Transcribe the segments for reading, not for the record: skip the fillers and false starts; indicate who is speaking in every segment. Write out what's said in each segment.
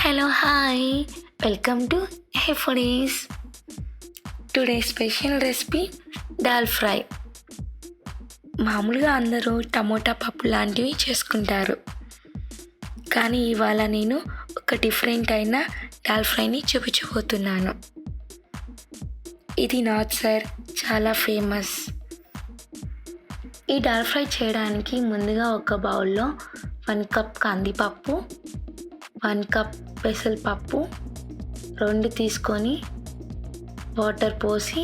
Speaker 1: Hello hi welcome to hey foodies. Today special recipe dal fry. మామూలుగా అందరూ tomato పప్పు లాంటివి చేసుకుంటారు, కానీ ఇవాళ నేను ఒక డిఫరెంట్ అయిన దాల్ ఫ్రైని చూపించబోతున్నాను. ఇది నార్త్ సైడ్ చాలా ఫేమస్. ఈ దాల్ ఫ్రై చేయడానికి ముందుగా ఒక బౌల్లో 1 కప్ కందిపప్పు, 1 కప్ పెసరపప్పు 2 తీసుకొని వాటర్ పోసి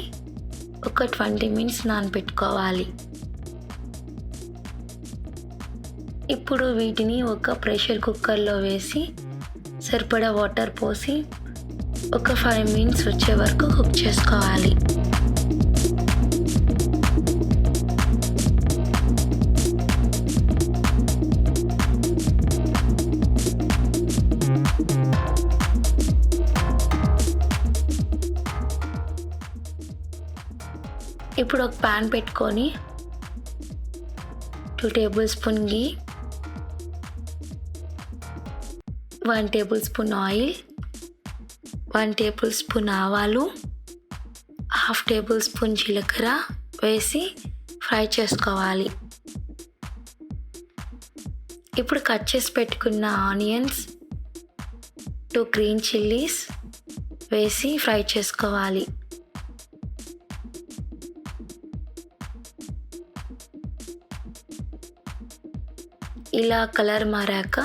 Speaker 1: ఒక 20 మినిట్స్ నానబెట్టుకోవాలి. ఇప్పుడు వీటిని ఒక ప్రెషర్ కుక్కర్లో వేసి సరిపడా వాటర్ పోసి ఒక 5 మినిట్స్ వచ్చే వరకు కుక్ చేసుకోవాలి. ఇప్పుడు ఒక ప్యాన్ పెట్టుకొని 2 టేబుల్ స్పూన్ ఘీ, 1 table spoon oil, 1 table spoon ఆవాలు, 1/2 టేబుల్ స్పూన్ జీలకర్ర వేసి ఫ్రై చేసుకోవాలి. ఇప్పుడు కట్ చేసి పెట్టుకున్న ఆనియన్స్, 2 గ్రీన్ చిల్లీస్ వేసి ఫ్రై చేసుకోవాలి. ఇలా కలర్ మారాక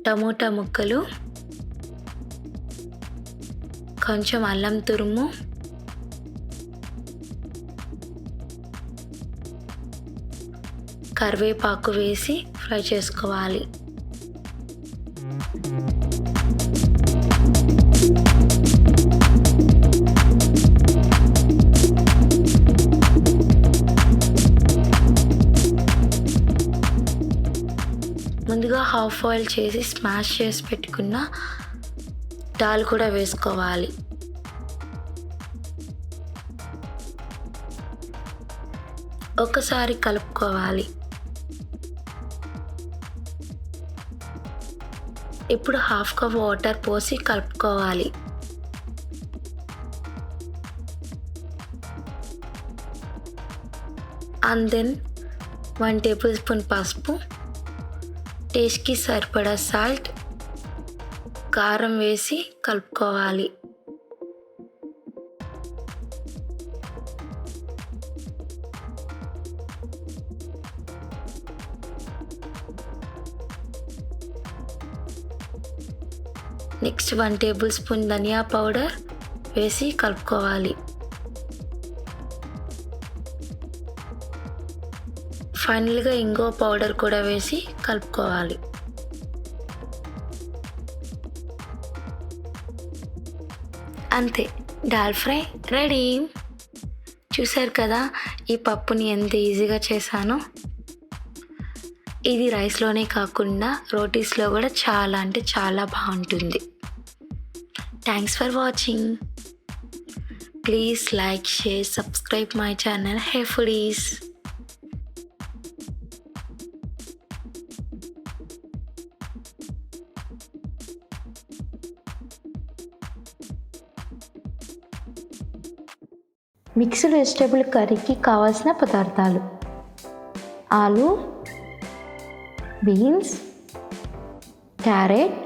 Speaker 1: టమోటా ముక్కలు, కొంచెం అల్లం తురుము, కరివేపాకు వేసి ఫ్రై చేసుకోవాలి. ముందుగా హాఫ్ బాయిల్ చేసి స్మాష్ చేసి పెట్టుకున్న దాల్ కూడా వేసుకోవాలి. ఒకసారి కలుపుకోవాలి. ఇప్పుడు 1/2 కప్ వాటర్ పోసి కలుపుకోవాలి. అండ్ దెన్ 1 టేబుల్ స్పూన్ పసుపు, టేస్ట్కి సరిపడా సాల్ట్, కారం వేసి కలుపుకోవాలి. నెక్స్ట్ 1 టేబుల్ స్పూన్ ధనియా పౌడర్ వేసి కలుపుకోవాలి. ఫైనల్గా ఇంగో పౌడర్ కూడా వేసి కలుపుకోవాలి. అంతే, దాల్ ఫ్రై రెడీ. చూసారు కదా ఈ పప్పుని ఎంత ఈజీగా చేశానో. ఇది రైస్లోనే కాకుండా రోటీస్లో కూడా చాలా అంటే చాలా బాగుంటుంది. Thanks for watching. Please like, share, subscribe my channel hey foodies.
Speaker 2: Mixed vegetable కర్రీకి కావాల్సిన పదార్థాలు: ఆలు, beans, carrot,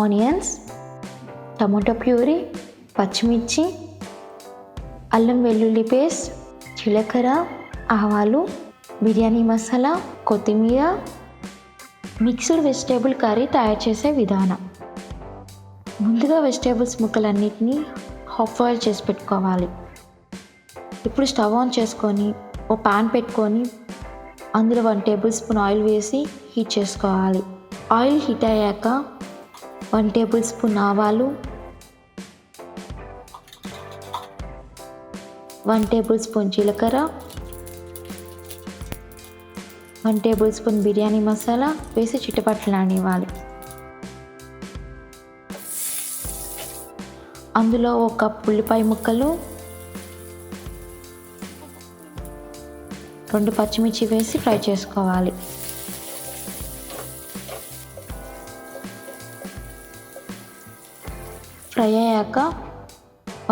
Speaker 2: onions, tomato puree, పచ్చిమిర్చి, అల్లం వెల్లుల్లి పేస్ట్, జీలకర్ర, ఆవాలు, బిర్యానీ మసాలా, కొత్తిమీర. మిక్స్డ్ వెజిటేబుల్ కర్రీ తయారు చేసే విధానం: ముందుగా వెజిటేబుల్స్ ముక్కలన్నిటినీ హాఫ్ బాయిల్ చేసి పెట్టుకోవాలి. ఇప్పుడు స్టవ్ ఆన్ చేసుకొని ఓ పాన్ పెట్టుకొని అందులో 1 టేబుల్ స్పూన్ ఆయిల్ వేసి హీట్ చేసుకోవాలి. ఆయిల్ హీట్ అయ్యాక 1 టేబుల్ స్పూన్ ఆవాలు, 1 టేబుల్ స్పూన్ జీలకర్ర, 1 టేబుల్ స్పూన్ బిర్యానీ మసాలా వేసి చిటపటలాడనివ్వాలి. అందులో 1 కప్ ఉల్లిపాయ ముక్కలు, 2 పచ్చిమిర్చి వేసి ఫ్రై చేసుకోవాలి. ఫ్రై అయ్యాక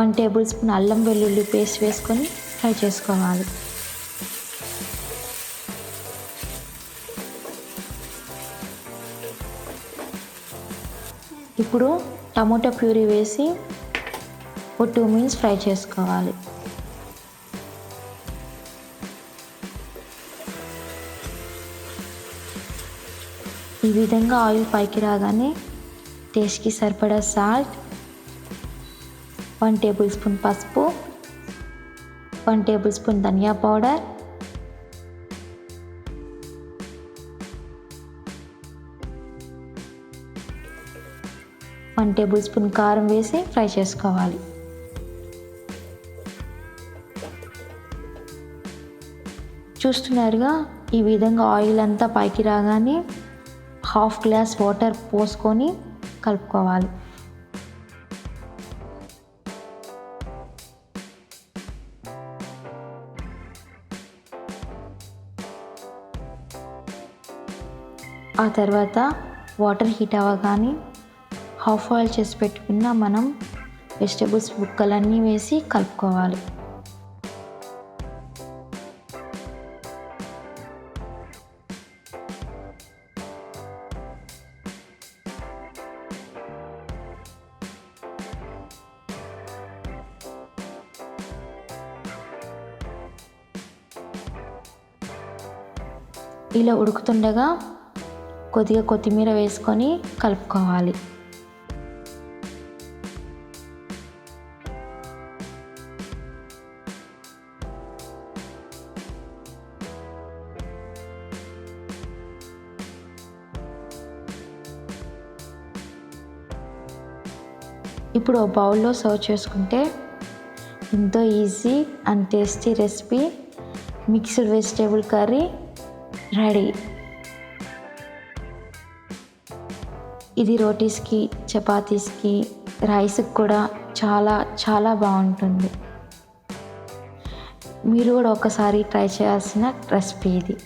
Speaker 2: 1 టేబుల్ స్పూన్ అల్లం వెల్లుల్లి పేస్ట్ వేసుకొని ఫ్రై చేసుకోవాలి. ఇప్పుడు టమోటా ప్యూరీ వేసి ఒక 2 మినిట్స్ ఫ్రై చేసుకోవాలి. ఈ విధంగా ఆయిల్ పైకి రాగానే టేస్ట్కి సరిపడా సాల్ట్, 1 టేబుల్ స్పూన్ పసుపు, 1 టేబుల్ స్పూన్ ధనియా పౌడర్, 1 టేబుల్ స్పూన్ కారం వేసి ఫ్రై చేసుకోవాలి. చూస్తున్నారుగా, ఈ విధంగా ఆయిల్ అంతా పైకి రాగానే 1/2 గ్లాస్ వాటర్ పోసుకొని కలుపుకోవాలి. ఆ తర్వాత వాటర్ హీట్ అవ్వగానే హాఫ్ బాయిల్ చేసి పెట్టుకున్న మనం వెజిటేబుల్స్ ముక్కలన్నీ వేసి కలుపుకోవాలి. ఇలా ఉడుకుతుండగా కొద్దిగా కొత్తిమీర వేసుకొని కలుపుకోవాలి. ఇప్పుడు ఒక బౌల్లో సర్వ్ చేసుకుంటే ఎంతో easy and tasty recipe mixed vegetable curry ready. ఇది రోటీస్కి, చపాతీస్కి, రైస్కి కూడా చాలా చాలా బాగుంటుంది. మీరు కూడా ఒకసారి ట్రై చేయాల్సిన రెసిపీ ఇది.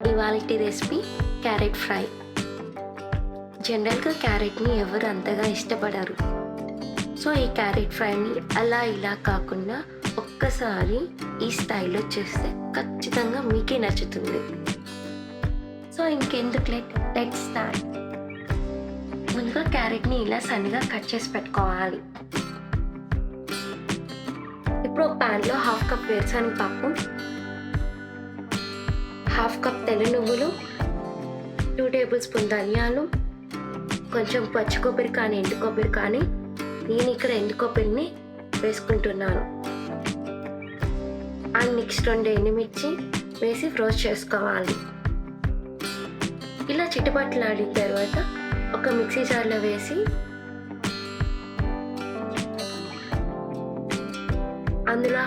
Speaker 1: ఇవాల్టి రెసిపీ క్యారెట్ ఫ్రై. జనరల్గా క్యారెట్ని ఎవరు అంతగా ఇష్టపడరు. సో ఈ క్యారెట్ ఫ్రైని అలా ఇలా కాకుండా ఒక్కసారి ఈ స్టైల్లో చేస్తే ఖచ్చితంగా మీకే నచ్చుతుంది. సో ఇంకెందుకు లెట్స్ స్టార్ట్. ముందుగా క్యారెట్ని ఇలా సన్నగా కట్ చేసి పెట్టుకోవాలి. ఇప్పుడు ఒక ప్యాన్లో 1/2 కప్ వేరుశనగ పప్పు, 1/2 కప్ తెల్ల నువ్వులు, 2 టేబుల్ స్పూన్ ధనియాలు, కొంచెం పచ్చి కొబ్బరి కానీ ఎండు కొబ్బరి కానీ, నేను ఇక్కడ ఎండు కొబ్బరిని వేసుకుంటున్నాను. అండ్ నెక్స్ట్ 2 ఎండుమిర్చి వేసి రోస్ట్ చేసుకోవాలి. ఇలా చిటపట్లాడిన తర్వాత ఒక మిక్సీ జార్లో వేసి అందులో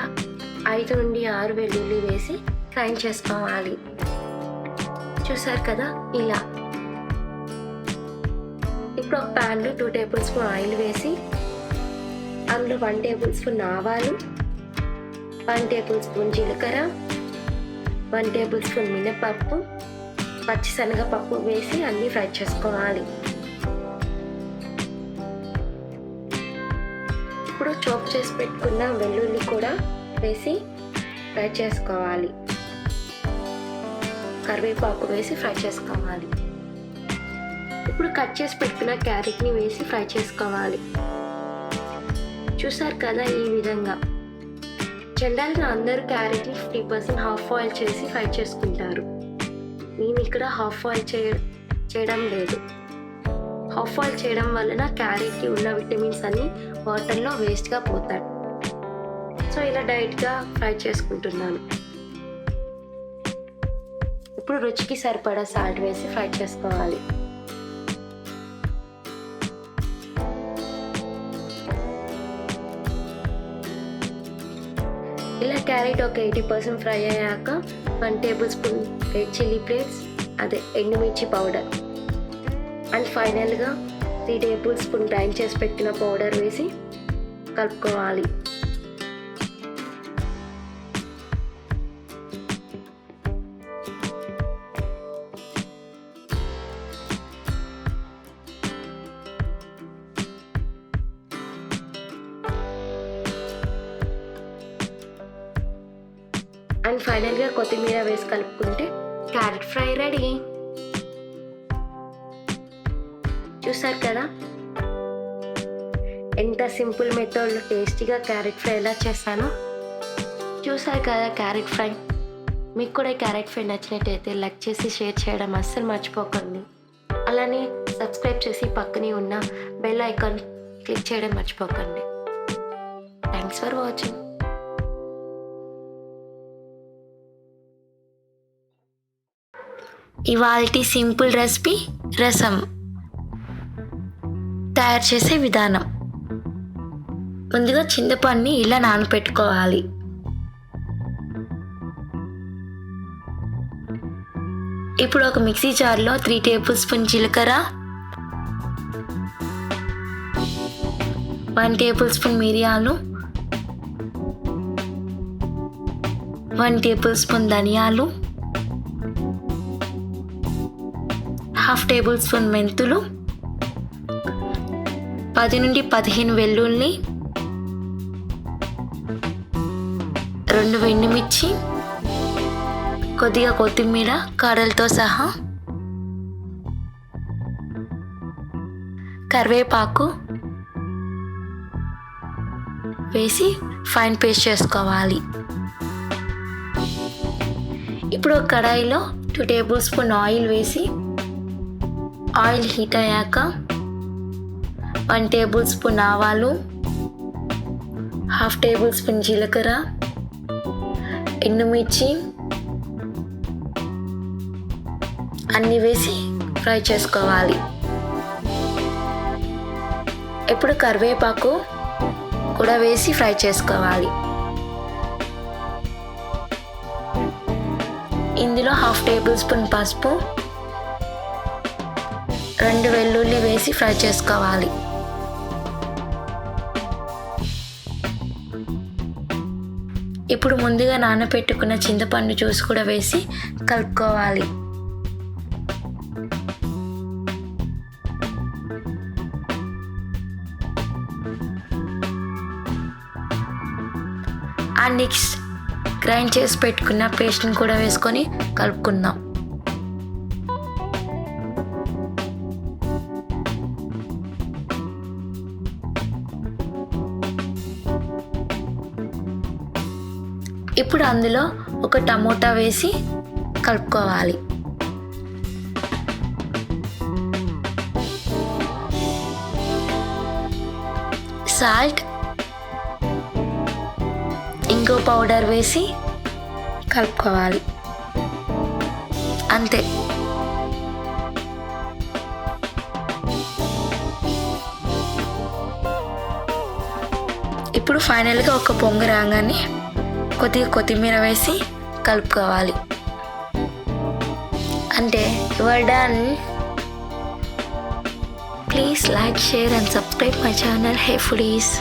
Speaker 1: 5 నుండి 6 వెల్లుల్లి వేసి గ్రైండ్ చేసుకోవాలి. చూసారు కదా ఇలా. ఇప్పుడు ఒక ప్యాన్లో 2 టేబుల్ స్పూన్ ఆయిల్ వేసి అందులో 1 టేబుల్ స్పూన్ ఆవాలు, 1 టేబుల్ స్పూన్ జీలకర్ర, 1 టేబుల్ స్పూన్ మినపప్పు, పచ్చిశనగపప్పు వేసి అన్నీ ఫ్రై చేసుకోవాలి. ఇప్పుడు చాప్ చేసి పెట్టుకున్న వెల్లుల్లి కూడా వేసి ఫ్రై చేసుకోవాలి. కరివేపాకు వేసి ఫ్రై చేసుకోవాలి. ఇప్పుడు కట్ చేసి పెట్టుకున్న క్యారెట్ని వేసి ఫ్రై చేసుకోవాలి. చూసారు కదా, ఈ విధంగా జనరల్గా అందరూ క్యారెట్ని 50% హాఫ్ బాయిల్ చేసి ఫ్రై చేసుకుంటారు. నేను ఇక్కడ హాఫ్ బాయిల్ చేయడం లేదు. హాఫ్ బాయిల్ చేయడం వలన క్యారెట్కి ఉన్న విటమిన్స్ అన్నీ వాటర్లో వేస్ట్గా పోతాయి. సో ఇలా డైరెక్ట్గా ఫ్రై చేసుకుంటున్నాను. ఇప్పుడు రుచికి సరిపడా సాల్ట్ వేసి ఫ్రై చేసుకోవాలి. ఇలా క్యారెట్ ఒక 80% ఫ్రై అయ్యాక 1 table spoon red chilli flakes, అదే ఎండుమిర్చి పౌడర్, అండ్ ఫైనల్గా 3 టేబుల్ స్పూన్ గ్రైండ్ చేసి పెట్టిన పౌడర్ వేసి కలుపుకోవాలి. అండ్ ఫైనల్గా కొత్తిమీర వేసి కలుపుకుంటే క్యారెట్ ఫ్రై రెడీ. చూసారు కదా ఎంత సింపుల్ మెథడ్లో టేస్టీగా క్యారెట్ ఫ్రై ఎలా చేస్తానో. చూసారు కదా క్యారెట్ ఫ్రై. మీకు కూడా క్యారెట్ ఫ్రై నచ్చినట్టయితే లైక్ చేసి షేర్ చేయడం అస్సలు మర్చిపోకండి. అలానే సబ్స్క్రైబ్ చేసి పక్కనే ఉన్న బెల్ ఐకాన్ క్లిక్ చేయడం మర్చిపోకండి. Thanks for watching. ఇవాల్టి సింపుల్ రెసిపీ రసం తయారు చేసే విధానం. ముందుగా చింతపండుని ఇలా నానబెట్టుకోవాలి. ఇప్పుడు ఒక మిక్సీ జార్లో 3 టేబుల్ స్పూన్ జీలకర్ర, 1 టేబుల్ స్పూన్ మిరియాలు, 1 టేబుల్ స్పూన్ ధనియాలు, 1/2 టేబుల్ స్పూన్ మెంతులు, 10 నుండి 15 వెల్లుల్లి, 2 ఎండుమిర్చి, కొద్దిగా కొత్తిమీర కాడలతో సహా, కరివేపాకు వేసి ఫైన్ పేస్ట్ చేసుకోవాలి. ఇప్పుడు ఒక కడాయిలో 2 టేబుల్ స్పూన్ ఆయిల్ వేసి ఆయిల్ హీట్ అయ్యాక 1 టేబుల్ స్పూన్ ఆవాలు, 1/2 టేబుల్ స్పూన్ జీలకర్ర, ఎండుమిర్చి అన్నీ వేసి ఫ్రై చేసుకోవాలి. ఇప్పుడు కరివేపాకు కూడా వేసి ఫ్రై చేసుకోవాలి. ఇందులో 1/2 టేబుల్ స్పూన్ పసుపు, 2 వెల్లుల్లి వేసి ఫ్రై చేసుకోవాలి. ఇప్పుడు ముందుగా నానబెట్టుకున్న చింతపండు జ్యూస్ కూడా వేసి కలుపుకోవాలి. ఆ నెక్స్ట్ గ్రైండ్ చేసి పెట్టుకున్న పేస్ట్ని కూడా వేసుకొని కలుపుకుందాం. ఇప్పుడు అందులో ఒక టమోటా వేసి కలుపుకోవాలి. సాల్ట్, ఇంకో పౌడర్ వేసి కలుపుకోవాలి. అంతే. ఇప్పుడు ఫైనల్గా ఒక పొంగు రాగానే కొద్దిగా కొత్తిమీర వేసి కలుపుకోవాలి. అంటే your done. Please like, share and subscribe my channel hey foodies.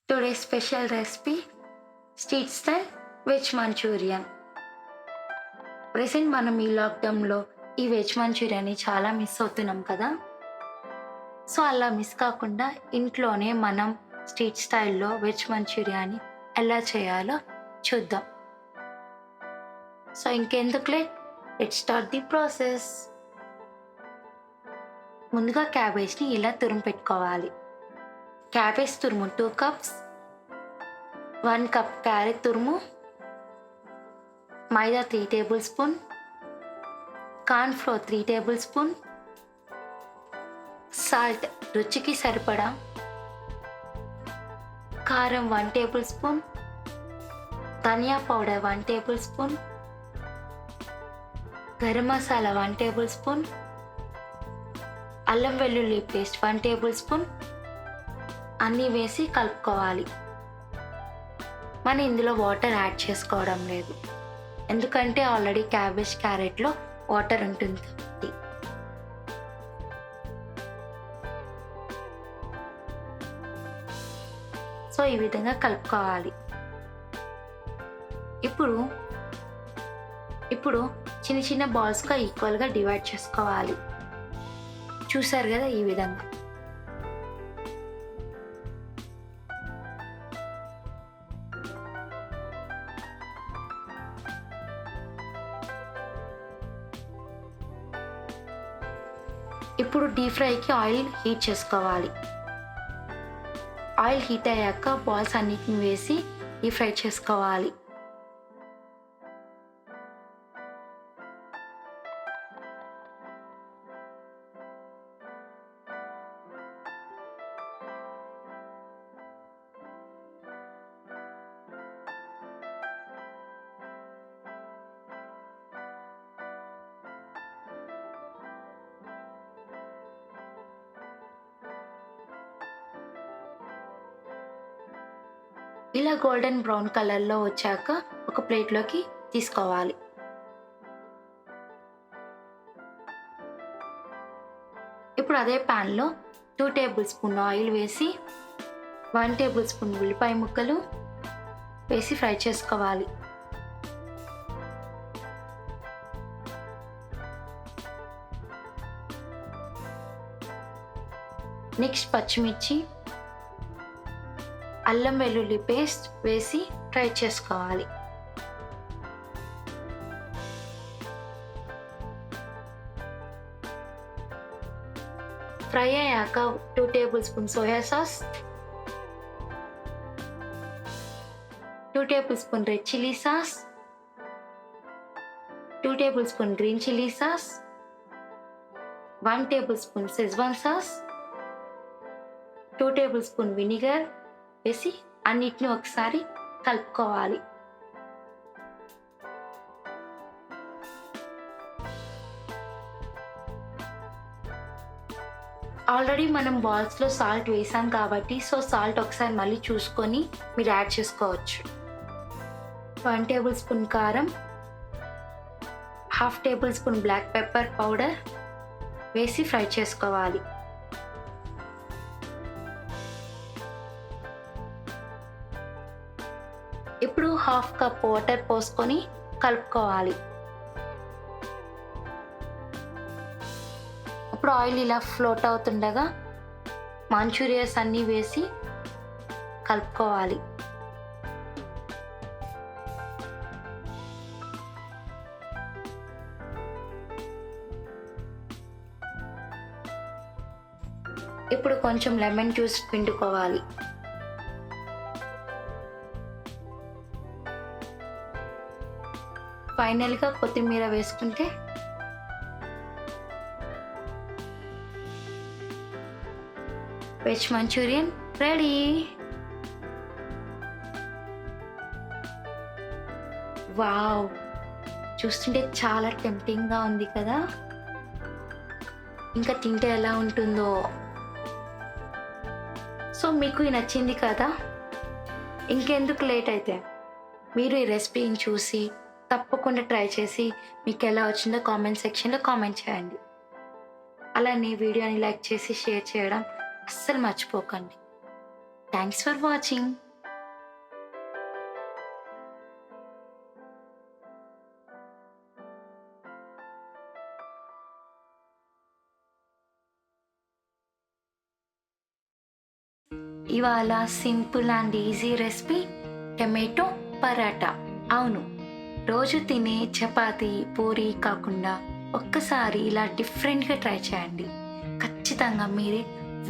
Speaker 1: Today special recipe street style veg Manchurian. Present మనం ఈ లాక్డౌన్లో ఈ వెజ్ మంచూరియాని చాలా మిస్ అవుతున్నాం కదా. సో అలా మిస్ కాకుండా ఇంట్లోనే మనం స్ట్రీట్ స్టైల్లో వెజ్ మంచూరియాని ఎలా చేయాలో చూద్దాం. సో ఇంకెందుకు late, let's start the process. ముందుగా క్యాబేజ్ని ఇలా తురుము పెట్టుకోవాలి. క్యాబేజ్ తురుము 2 కప్స్, 1 కప్ క్యారెట్ తురుము, maida 3 tablespoon, cornflour 3 tablespoon, salt రుచికి సరిపడా, కారం 1 టేబుల్ స్పూన్, ధనియా powder 1 table spoon, garam masala 1 table spoon, అల్లం వెల్లుల్లి పేస్ట్ 1 టేబుల్ స్పూన్ అన్నీ వేసి కలుపుకోవాలి. మనం ఇందులో వాటర్ యాడ్ చేసుకోవడం లేదు, ఎందుకంటే ఆల్రెడీ క్యాబేజ్ క్యారెట్లో వాటర్ ఉంటుంది కాబట్టి. సో ఈ విధంగా కలుపుకోవాలి. ఇప్పుడు చిన్న చిన్న బాల్స్గా ఈక్వల్గా డివైడ్ చేసుకోవాలి. చూసారు కదా ఈ విధంగా. ఇప్పుడు డీప్ ఫ్రైకి ఆయిల్ హీట్ చేసుకోవాలి. ఆయిల్ హీట్ అయ్యాక బాల్స్ అన్నిటిని వేసి డీప్ ఫ్రై చేసుకోవాలి. ఇలా గోల్డెన్ బ్రౌన్ కలర్లో వచ్చాక ఒక ప్లేట్లోకి తీసుకోవాలి. ఇప్పుడు అదే ప్యాన్లో 2 టేబుల్ స్పూన్ ఆయిల్ వేసి 1 టేబుల్ స్పూన్ ఉల్లిపాయ ముక్కలు వేసి ఫ్రై చేసుకోవాలి. నెక్స్ట్ పచ్చిమిర్చి, అల్లం వెల్లుల్లి పేస్ట్ వేసి ఫ్రై చేసుకోవాలి. ఫ్రై అయ్యాక 2 table spoon soya sauce, 2 table spoon red chilli sauce, 2 table spoon green chilli sauce, 1 table spoon schezwan sauce, 2 table spoon vinegar వేసి అన్నిటిని ఒకసారి కలుపుకోవాలి. ఆల్రెడీ మనం బాల్స్లో సాల్ట్ వేసాం కాబట్టి సాల్ట్ ఒకసారి మళ్ళీ చూసుకొని మీరు యాడ్ చేసుకోవచ్చు. 1 టేబుల్ స్పూన్ కారం, 1/2 table spoon black pepper powder వేసి ఫ్రై చేసుకోవాలి. ఇప్పుడు 1/2 కప్ వాటర్ పోసుకొని కలుపుకోవాలి. ఇప్పుడు ఆయిల్ ఇలా ఫ్లోట్ అవుతుండగా మంచూరియాస్ అన్నీ వేసి కలుపుకోవాలి. ఇప్పుడు కొంచెం లెమన్ జ్యూస్ పిండుకోవాలి. ఫైనల్గా కొత్తిమీర వేసుకుంటే వెజ్ మంచూరియన్ రెడీ. వావ్, చూస్తుంటే చాలా టెంప్టింగ్గా ఉంది కదా. ఇంకా తింటే ఎలా ఉంటుందో. సో మీకు ఇది నచ్చింది కదా. ఇంకెందుకు లేట్ అయితే మీరు ఈ రెసిపీని చూసి తప్పకుండా ట్రై చేసి మీకు ఎలా వచ్చిందో కామెంట్ సెక్షన్లో కామెంట్ చేయండి. అలానే వీడియోని లైక్ చేసి షేర్ చేయడం అస్సలు మర్చిపోకండి. Thanks for watching. ఇవాళ simple and easy recipe tomato paratha. అవును, రోజు తినే చపాతీ పూరి కాకుండా ఒక్కసారి ఇలా డిఫరెంట్గా ట్రై చేయండి. ఖచ్చితంగా మీరే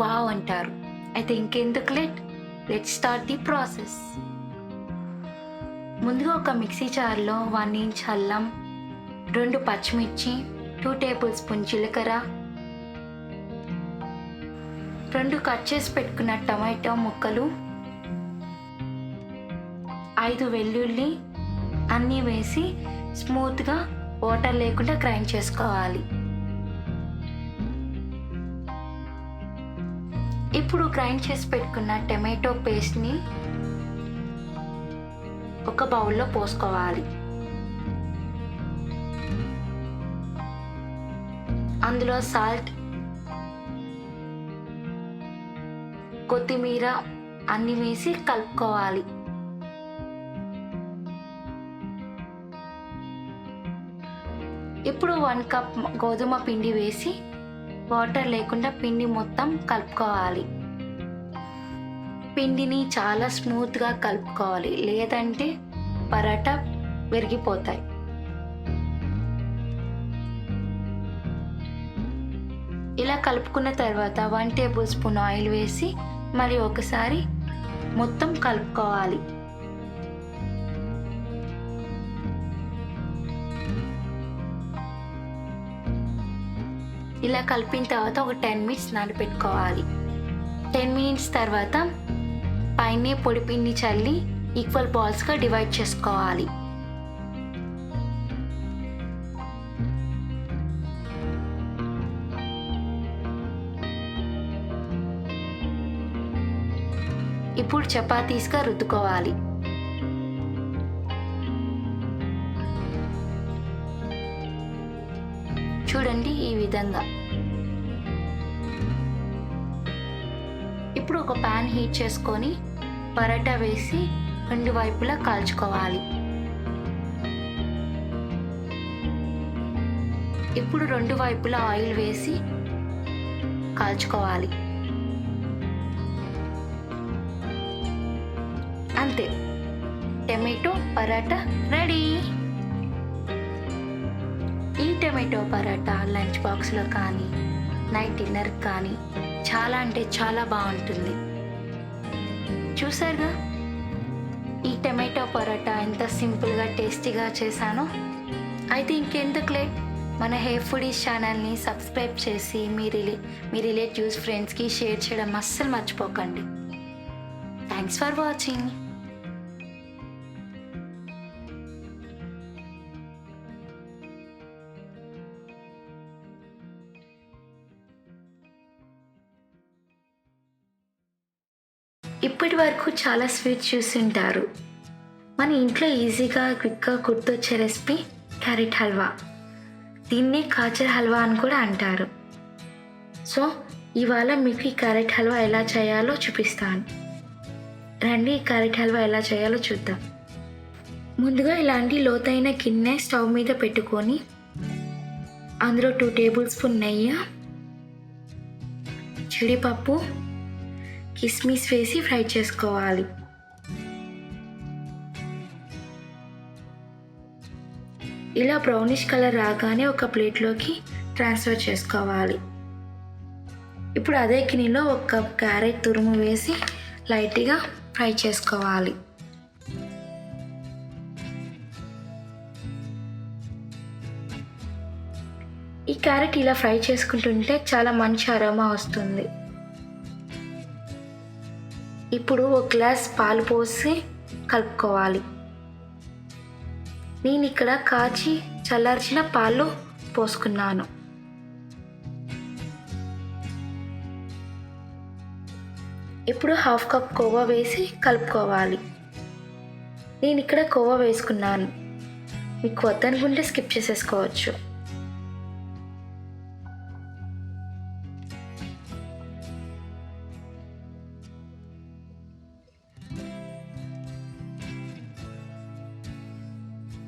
Speaker 1: వావ్ అంటారు. అయితే ఇంకెందుకు లెట్స్ స్టార్ట్ ది ప్రాసెస్. ముందుగా ఒక మిక్సీ జార్లో 1 ఇంచ్ అల్లం, 2 పచ్చిమిర్చి, 2 టేబుల్ స్పూన్ జీలకర్ర, 2 కట్ చేసి పెట్టుకున్న టమాటో ముక్కలు, 5 వెల్లుల్లి అన్నీ వేసి స్మూత్గా వాటర్ లేకుండా గ్రైండ్ చేసుకోవాలి. ఇప్పుడు గ్రైండ్ చేసి పెట్టుకున్న టమాటో పేస్ట్ని ఒక బౌల్లో పోసుకోవాలి. అందులో సాల్ట్, కొత్తిమీర అన్ని వేసి కలుపుకోవాలి. ఇప్పుడు 1 కప్ గోధుమ పిండి వేసి వాటర్ లేకుండా పిండి మొత్తం కలుపుకోవాలి. పిండిని చాలా స్మూత్గా కలుపుకోవాలి, లేదంటే పరాటా విరిగిపోతాయి. ఇలా కలుపుకున్న తర్వాత 1 టేబుల్ స్పూన్ ఆయిల్ వేసి మరి ఒకసారి మొత్తం కలుపుకోవాలి. ఇలా కలిపిన తర్వాత ఒక 10 మినిట్స్ నానబెట్టుకోవాలి. 10 మినిట్స్ తర్వాత పైన పొడి పిండి చల్లి ఈక్వల్ బాల్స్గా డివైడ్ చేసుకోవాలి. ఇప్పుడు చపాతీస్గా రుద్దుకోవాలి. చూడండి ఈ విధంగా. ఇప్పుడు ఒక ప్యాన్ హీట్ చేసుకొని పరాటా వేసి 2 వైపులా కాల్చుకోవాలి. ఇప్పుడు 2 వైపులా ఆయిల్ వేసి కాల్చుకోవాలి. అంతే, టమాటో పరాటా రెడీ. ఈ టమాటో పరాటా లంచ్ బాక్స్లో కానీ నైట్ డిన్నర్ కానీ చాలా అంటే చాలా బాగుంటుంది. చూసారుగా ఈ టమాటో పరాటా ఎంత సింపుల్గా టేస్టీగా చేశానో. అయితే ఇంకెందుకు లేట్, మన హెయిర్ ఫుడీస్ ఛానల్ని సబ్స్క్రైబ్ చేసి మీ రిలేటివ్స్ ఫ్రెండ్స్కి షేర్ చేయడం అస్సలు మర్చిపోకండి. Thanks for watching. ఇప్పటి వరకు చాలా స్వీట్స్ చూస్తుంటారు. మన ఇంట్లో ఈజీగా క్విక్గా గుర్తొచ్చే రెసిపీ క్యారెట్ హల్వా. దీన్నే కాజర్ హల్వా అని కూడా అంటారు. సో ఇవాళ మీకు ఈ క్యారెట్ హల్వా ఎలా చేయాలో చూపిస్తాను. రండి, ఈ క్యారెట్ హల్వా ఎలా చేయాలో చూద్దాం. ముందుగా ఇలాంటి లోతైన గిన్నె స్టవ్ మీద పెట్టుకొని అందులో 2 టేబుల్ స్పూన్ నెయ్యి, జీడిపప్పు, కిస్మిస్ వేసి ఫ్రై చేసుకోవాలి. ఇలా బ్రౌనిష్ కలర్ రాగానే ఒక ప్లేట్లోకి ట్రాన్స్ఫర్ చేసుకోవాలి. ఇప్పుడు అదే గిన్నెలో 1 కప్ క్యారెట్ తురుము వేసి లైట్గా ఫ్రై చేసుకోవాలి. ఈ క్యారెట్ ఇలా ఫ్రై చేసుకుంటుంటే చాలా మంచి అరోమా వస్తుంది. ఇప్పుడు 1 గ్లాస్ పాలు పోసి కలుపుకోవాలి. నేను ఇక్కడ కాచి చల్లార్చిన పాలు పోసుకున్నాను. ఇప్పుడు 1/2 కప్ కోవా వేసి కలుపుకోవాలి. నేను ఇక్కడ కోవా వేసుకున్నాను, మీకు వద్దనుకుంటే స్కిప్ చేసేసుకోవచ్చు.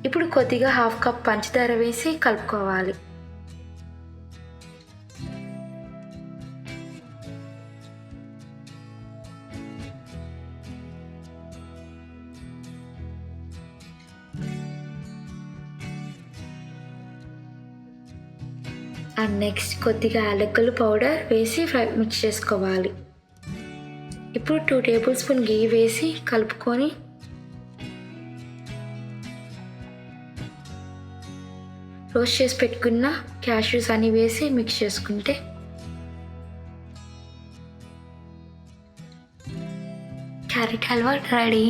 Speaker 1: ఇప్పుడు కొద్దిగా 1/2 కప్ పంచదార వేసి కలుపుకోవాలి. అండ్ నెక్స్ట్ కొద్దిగా యాలకుల పౌడర్ వేసి మిక్స్ చేసుకోవాలి. ఇప్పుడు 2 టేబుల్ స్పూన్ గీ వేసి కలుపుకొని రోస్ట్ చేసి పెట్టుకున్న క్యాష్యూస్ అన్ని వేసి మిక్స్ చేసుకుంటే క్యారెట్ హల్వా రెడీ.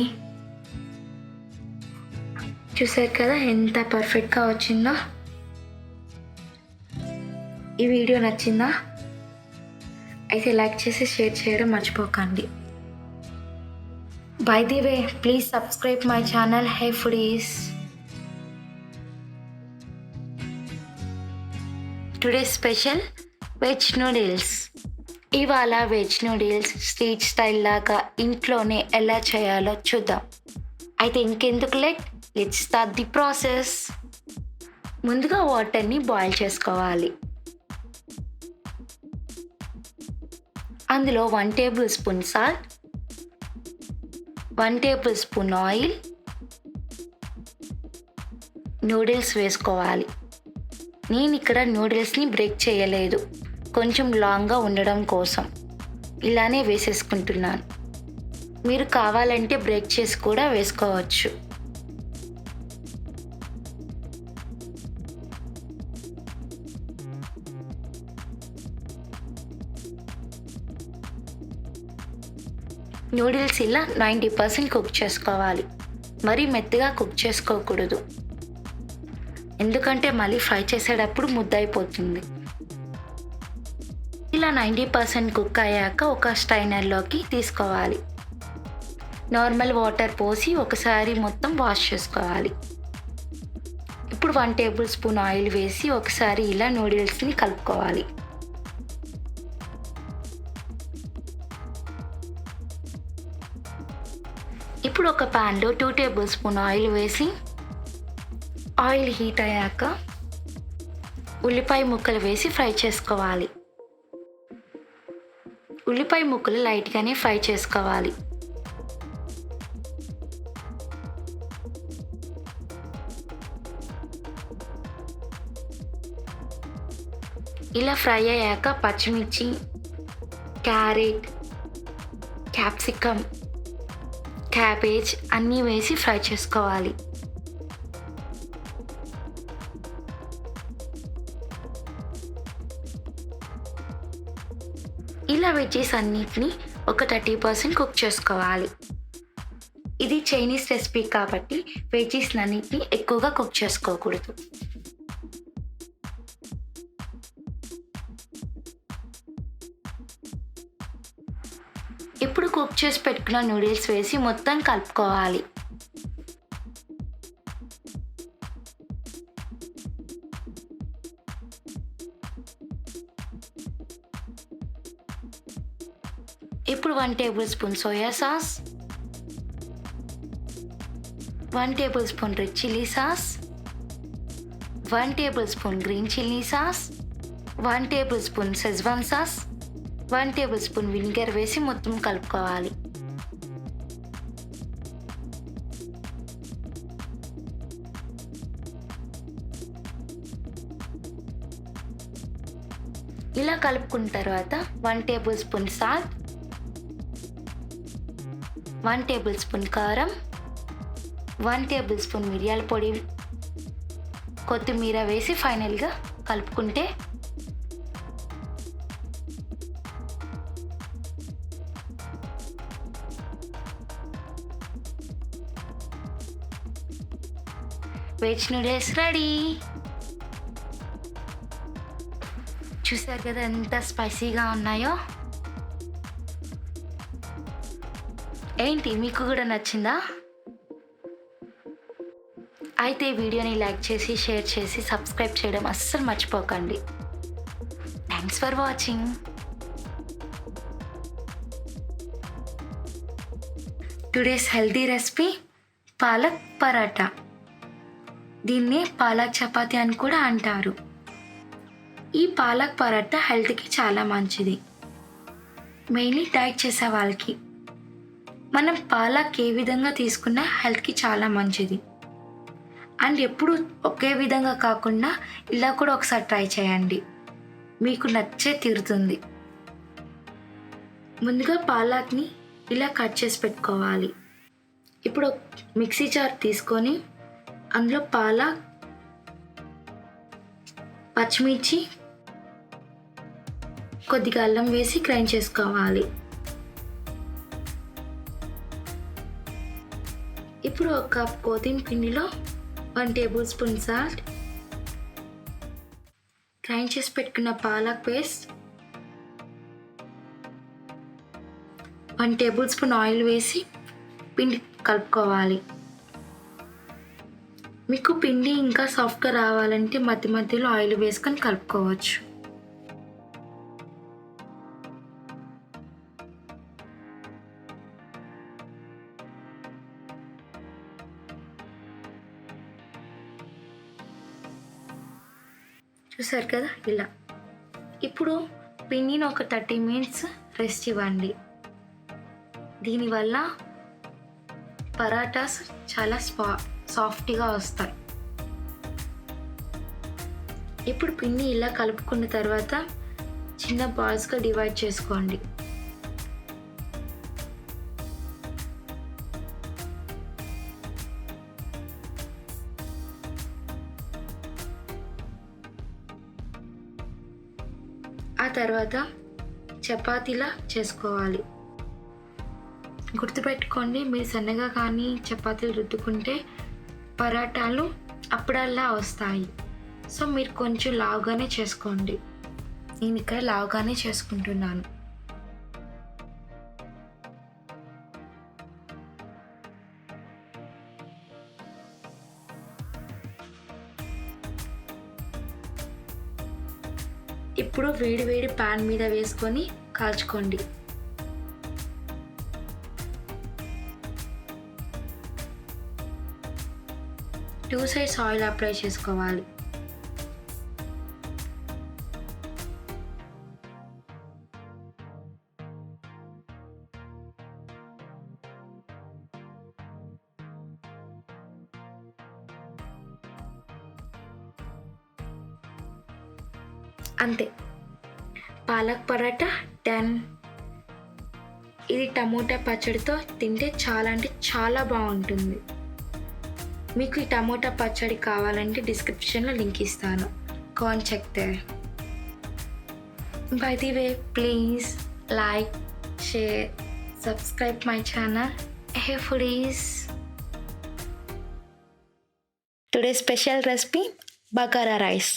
Speaker 1: చూసారు కదా ఎంత పర్ఫెక్ట్గా వచ్చిందో. ఈ వీడియో నచ్చిందా? అయితే లైక్ చేసి షేర్ చేయడం మర్చిపోకండి. By the way, please subscribe my channel hey foodies. Today special veg noodles. ఇవాళ వెజ్ నూడిల్స్ స్ట్రీట్ స్టైల్ లాగా ఇంట్లోనే ఎలా చేయాలో చూద్దాం. అయితే ఇంకెందుకు లెట్స్ స్టార్ట్ ది ప్రాసెస్. ముందుగా వాటర్ని బాయిల్ చేసుకోవాలి. అందులో 1 table spoon salt, 1 table spoon oil, noodles వేసుకోవాలి. నేను ఇక్కడ నూడిల్స్ని బ్రేక్ చేయలేదు, కొంచెం లాంగ్గా ఉండడం కోసం ఇలానే వేసేసుకుంటున్నాను. మీరు కావాలంటే బ్రేక్ చేసి కూడా వేసుకోవచ్చు. నూడిల్స్ ఇలా 90% కుక్ చేసుకోవాలి. మరీ మెత్తగా కుక్ చేసుకోకూడదు, ఎందుకంటే మళ్ళీ ఫ్రై చేసేటప్పుడు ముద్దయిపోతుంది. ఇలా 90% కుక్ అయ్యాక ఒక స్ట్రైనర్లోకి తీసుకోవాలి. నార్మల్ వాటర్ పోసి ఒకసారి మొత్తం వాష్ చేసుకోవాలి. ఇప్పుడు 1 టేబుల్ స్పూన్ ఆయిల్ వేసి ఒకసారి ఇలా నూడిల్స్ని కలుపుకోవాలి. ఇప్పుడు ఒక ప్యాన్లో 2 టేబుల్ స్పూన్ ఆయిల్ వేసి ఆయిల్ హీట్ అయ్యాక ఉల్లిపాయ ముక్కలు వేసి ఫ్రై చేసుకోవాలి. ఉల్లిపాయ ముక్కలు లైట్గానే ఫ్రై చేసుకోవాలి. ఇలా ఫ్రై అయ్యాక పచ్చిమిర్చి, క్యారెట్, క్యాప్సికమ్, క్యాబేజ్ అన్నీ వేసి ఫ్రై చేసుకోవాలి. ఇలా వెజ్జెస్ అన్నిటిని ఒక 30% కుక్ చేసుకోవాలి. ఇది చైనీస్ రెసిపీ కాబట్టి వెజ్జెస్ అన్నిటిని ఎక్కువగా కుక్ చేసుకోకూడదు. ఇప్పుడు కుక్ చేసి పెట్టుకున్న నూడిల్స్ వేసి మొత్తం కలుపుకోవాలి. ఇప్పుడు 1 table spoon soya sauce, 1 table spoon red chilli sauce, 1 table spoon green chilli sauce, 1 table spoon schezwan sauce, 1 table spoon vinegar వేసి మొత్తం కలుపుకోవాలి. ఇలా కలుపుకున్న తర్వాత 1 table spoon salt, 1 table spoon కారం, 1 టేబుల్ స్పూన్ మిరియాల పొడి, కొత్తిమీర వేసి ఫైనల్గా కలుపుకుంటే వెజ్ నూడిల్స్ రెడీ. చూసారు కదా ఎంత స్పైసీగా ఉన్నాయో. ఏంటి మీకు కూడా నచ్చిందా? అయితే వీడియోని లైక్ చేసి షేర్ చేసి సబ్స్క్రైబ్ చేయడం అస్సలు మర్చిపోకండి. Thanks for watching. Today's healthy recipe palak paratha. దీన్నే పాలక్ చపాతీ అని కూడా అంటారు. ఈ పాలక్ పరాటా హెల్త్కి చాలా మంచిది, మెయిన్లీ డైట్ చేసే వాళ్ళకి. మనం పాలక్ ఏ విధంగా తీసుకున్నా హెల్త్కి చాలా మంచిది. అండ్ ఎప్పుడు ఒకే విధంగా కాకుండా ఇలా కూడా ఒకసారి ట్రై చేయండి, మీకు నచ్చే తీరుతుంది. ముందుగా పాలక్ని ఇలా కట్ చేసి పెట్టుకోవాలి. ఇప్పుడు మిక్సీ జార్ తీసుకొని అందులో పాలక్, పచ్చిమిర్చి, కొద్దిగా అల్లం వేసి గ్రైండ్ చేసుకోవాలి. ఇప్పుడు ఒక కప్ గోధుమ పిండిలో 1 టేబుల్ స్పూన్ సాల్ట్, గ్రైండ్ చేసి పెట్టుకున్న పాలక్ పేస్ట్, 1 టేబుల్ స్పూన్ ఆయిల్ వేసి పిండి కలుపుకోవాలి. మీకు పిండి ఇంకా సాఫ్ట్గా రావాలంటే మధ్య మధ్యలో ఆయిల్ వేసుకొని కలుపుకోవచ్చు. చూసారు కదా ఇలా. ఇప్పుడు పిండిని ఒక 30 మినిట్స్ రెస్ట్ ఇవ్వండి. దీనివల్ల పరాటాస్ చాలా సాఫ్ట్గా వస్తాయి. ఇప్పుడు పిండి ఇలా కలుపుకున్న తర్వాత చిన్న బాల్స్గా డివైడ్ చేసుకోండి. ఆ తర్వాత చపాతీలా చేసుకోవాలి. గుర్తుపెట్టుకోండి, మీరు సన్నగా కానీ చపాతీలు రుద్దుకుంటే పరాటాలు అప్పుడల్లా వస్తాయి. సో మీరు కొంచెం లావుగానే చేసుకోండి. నేను ఇక్కడ లావుగానే చేసుకుంటున్నాను. ఇప్పుడు వేడి వేడి ప్యాన్ మీద వేసుకొని కాల్చుకోండి. టూ సైడ్స్ ఆయిల్ అప్లై చేసుకోవాలి. అంతే, పాలక్ పరాటా డన్. ఇది టమోటా పచ్చడితో తింటే చాలా అంటే చాలా బాగుంటుంది. మీకు ఈ టమోటా పచ్చడి కావాలంటే డిస్క్రిప్షన్లో లింక్ ఇస్తాను, go and check there. By the way, please like, share, subscribe my channel hey foodies. Today special recipe bagara rice.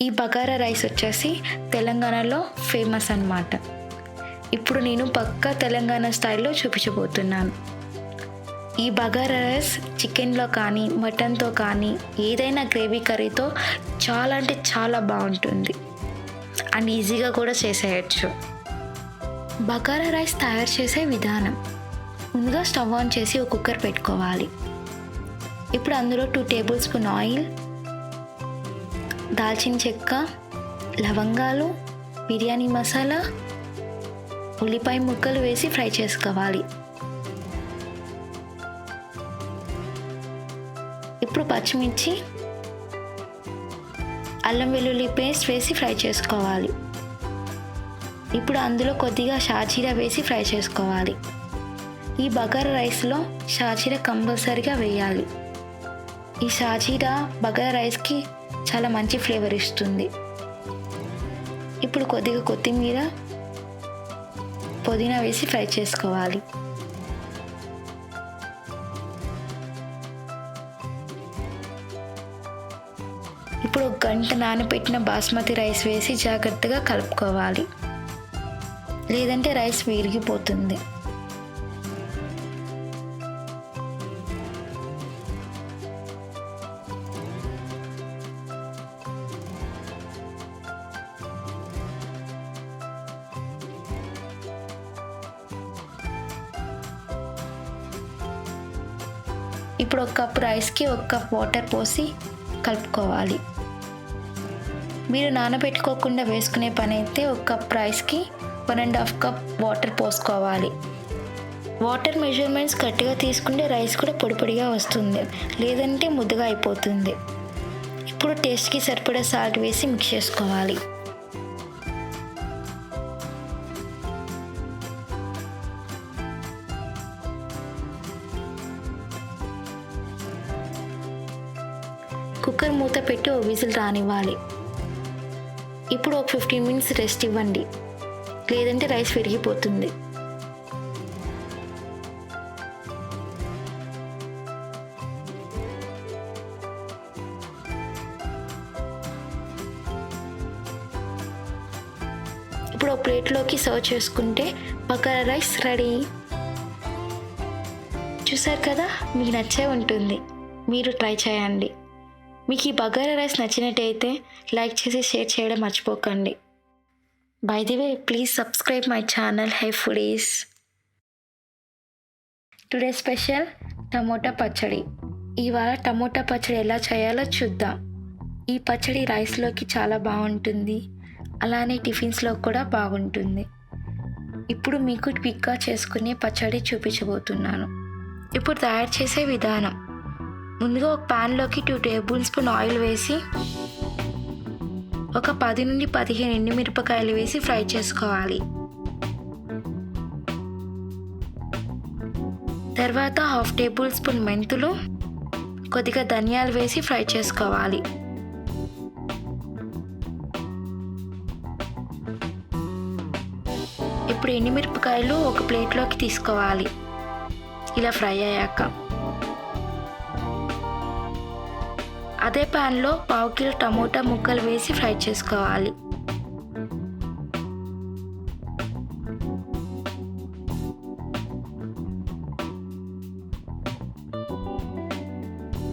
Speaker 1: ఈ బగారా రైస్ వచ్చేసి తెలంగాణలో ఫేమస్ అన్నమాట. ఇప్పుడు నేను పక్కా తెలంగాణ స్టైల్లో చూపించబోతున్నాను. ఈ బగారా రైస్ చికెన్లో కానీ మటన్తో కానీ ఏదైనా గ్రేవీ కర్రీతో చాలా అంటే చాలా బాగుంటుంది అండ్ ఈజీగా కూడా చేసేయచ్చు. బగారా రైస్ తయారు చేసే విధానం: ముందుగా స్టవ్ ఆన్ చేసి ఒక కుక్కర్ పెట్టుకోవాలి. ఇప్పుడు అందులో 2 టేబుల్ స్పూన్ ఆయిల్, దాల్చిన చెక్క, లవంగాలు, బిర్యానీ మసాలా, ఉల్లిపాయ ముక్కలు వేసి ఫ్రై చేసుకోవాలి. ఇప్పుడు పచ్చిమిర్చి, అల్లం వెల్లుల్లి పేస్ట్ వేసి ఫ్రై చేసుకోవాలి. ఇప్పుడు అందులో కొద్దిగా షాజీరా వేసి ఫ్రై చేసుకోవాలి. ఈ బగారా రైస్లో షాజీరా కంపల్సరీగా వేయాలి. ఈ షాజీరా బగారా రైస్కి చాలా మంచి ఫ్లేవర్ ఇస్తుంది. ఇప్పుడు కొద్దిగా కొత్తిమీర, పుదీనా వేసి ఫ్రై చేసుకోవాలి. ఇప్పుడు 1 గంట నానబెట్టిన బాస్మతి రైస్ వేసి జాగ్రత్తగా కలుపుకోవాలి, లేదంటే రైస్ విరిగిపోతుంది. ఇప్పుడు 1 కప్ రైస్కి 1 కప్ వాటర్ పోసి కలుపుకోవాలి. మీరు నానబెట్టుకోకుండా వేసుకునే పని అయితే 1 కప్ రైస్కి 1.5 కప్ వాటర్ పోసుకోవాలి. వాటర్ మెజర్మెంట్స్ కరెక్ట్గా తీసుకుంటే రైస్ కూడా పొడి పొడిగా వస్తుంది, లేదంటే ముద్దగా అయిపోతుంది. ఇప్పుడు టేస్ట్కి సరిపడా సాల్ట్ వేసి మిక్స్ చేసుకోవాలి. కుక్కర్ మూత పెట్టి ఓ విజిల్ రానివ్వాలి. ఇప్పుడు ఒక 15 మినిట్స్ రెస్ట్ ఇవ్వండి, లేదంటే రైస్ విరిగిపోతుంది. ఇప్పుడు ఒక ప్లేట్లోకి సర్వ్ చేసుకుంటే బగారా రైస్ రెడీ. చూసారు కదా, మీకు నచ్చే ఉంటుంది, మీరు ట్రై చేయండి. మీకు ఈ బగారా రైస్ నచ్చినట్టయితే లైక్ చేసి షేర్ చేయడం మర్చిపోకండి. By the way, please subscribe my channel high foodies. Today special tomato పచ్చడి. ఇవాళ టమోటా పచ్చడి ఎలా చేయాలో చూద్దాం. ఈ పచ్చడి రైస్లోకి చాలా బాగుంటుంది, అలానే టిఫిన్స్లో కూడా బాగుంటుంది. ఇప్పుడు మీకు క్విక్గా చేసుకునే పచ్చడి చూపించబోతున్నాను. ఇప్పుడు తయారు చేసే విధానం. ముందుగా ఒక ప్యాన్లోకి 2 టేబుల్ స్పూన్ ఆయిల్ వేసి ఒక 10 నుండి 15 ఎండుమిరపకాయలు వేసి ఫ్రై చేసుకోవాలి. తర్వాత 1/2 టేబుల్ స్పూన్ మెంతులు, కొద్దిగా ధనియాలు వేసి ఫ్రై చేసుకోవాలి. ఇప్పుడు ఎండుమిరపకాయలు ఒక ప్లేట్లోకి తీసుకోవాలి. ఇలా ఫ్రై అయ్యాక అదే ప్యాన్లో 1/2 కిలో టమోటా ముక్కలు వేసి ఫ్రై చేసుకోవాలి.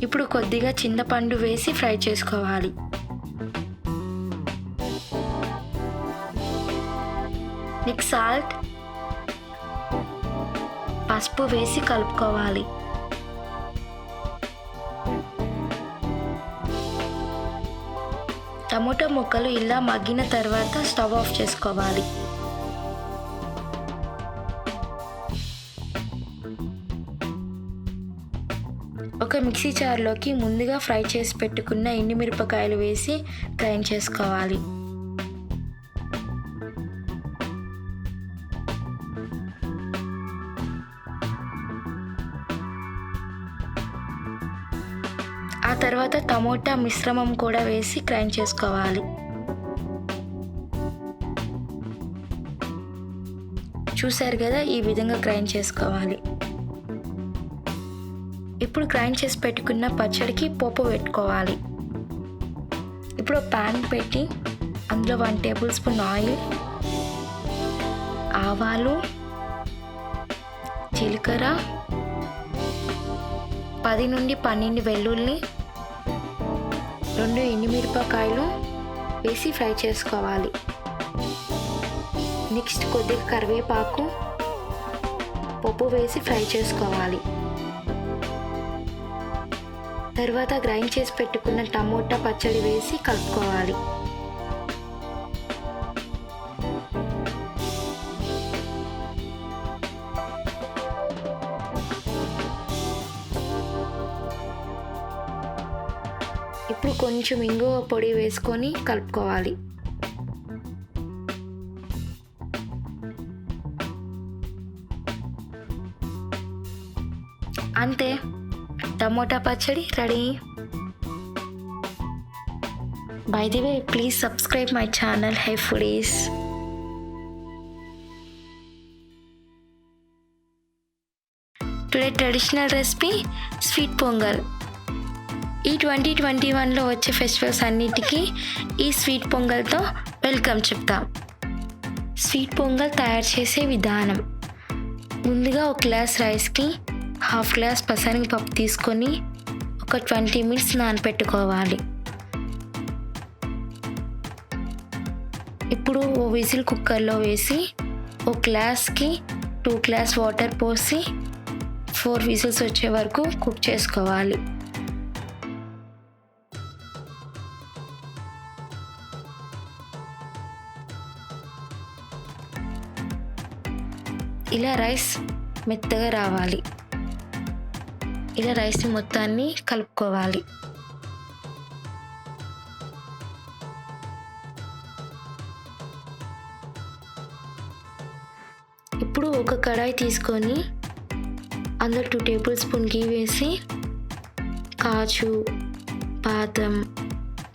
Speaker 1: ఇప్పుడు కొద్దిగా చింతపండు వేసి ఫ్రై చేసుకోవాలి. నెక్స్ట్ సాల్ట్, పసుపు వేసి కలుపుకోవాలి. టమోటా ముక్కలు ఇలా మగ్గిన తర్వాత స్టవ్ ఆఫ్ చేసుకోవాలి. ఒక మిక్సీ జార్లోకి ముందుగా ఫ్రై చేసి పెట్టుకున్న ఎండుమిరపకాయలు వేసి గ్రైండ్ చేసుకోవాలి. ఆ తర్వాత టమోటా మిశ్రమం కూడా వేసి గ్రైండ్ చేసుకోవాలి. చూసారు కదా, ఈ విధంగా గ్రైండ్ చేసుకోవాలి. ఇప్పుడు గ్రైండ్ చేసి పెట్టుకున్న పచ్చడికి పోపు పెట్టుకోవాలి. ఇప్పుడు ప్యాన్ పెట్టి అందులో 1 టేబుల్ స్పూన్ ఆయిల్, ఆవాలు, జీలకర్ర, 10 నుండి 12 వెల్లుల్లి, 2 ఎండుమిరపకాయలు వేసి ఫ్రై చేసుకోవాలి. నెక్స్ట్ కొద్దిగా కరివేపాకు, పప్పు వేసి ఫ్రై చేసుకోవాలి. తర్వాత గ్రైండ్ చేసి పెట్టుకున్న టమోటా పచ్చడి వేసి కలుపుకోవాలి. ఇప్పుడు కొంచెం ఇంగువ పొడి వేసుకొని కలుపుకోవాలి. అంతే, టమోటా పచ్చడి ready. By the way, please subscribe my channel high foodies. Today traditional recipe sweet pongal. ఈ 2021లో వచ్చే ఫెస్టివల్స్ అన్నిటికీ ఈ స్వీట్ పొంగల్తో వెల్కమ్ చెప్తాం. స్వీట్ పొంగల్ తయారు చేసే విధానం. ముందుగా ఒక గ్లాస్ రైస్కి 1/2 గ్లాస్ పసనగపప్పు తీసుకొని ఒక 20 మినిట్స్ నానపెట్టుకోవాలి. ఇప్పుడు ఓ విజిల్ కుక్కర్లో వేసి ఒక గ్లాస్కి 2 గ్లాస్ వాటర్ పోసి 4 విజిల్స్ వచ్చే వరకు కుక్ చేసుకోవాలి. ఇలా రైస్ మెత్తగా రావాలి. ఇలా రైస్ని మొత్తాన్ని కలుపుకోవాలి. ఇప్పుడు ఒక కడాయి తీసుకొని అందులో 2 టేబుల్ స్పూన్ గీ వేసి కాజు, బాదం,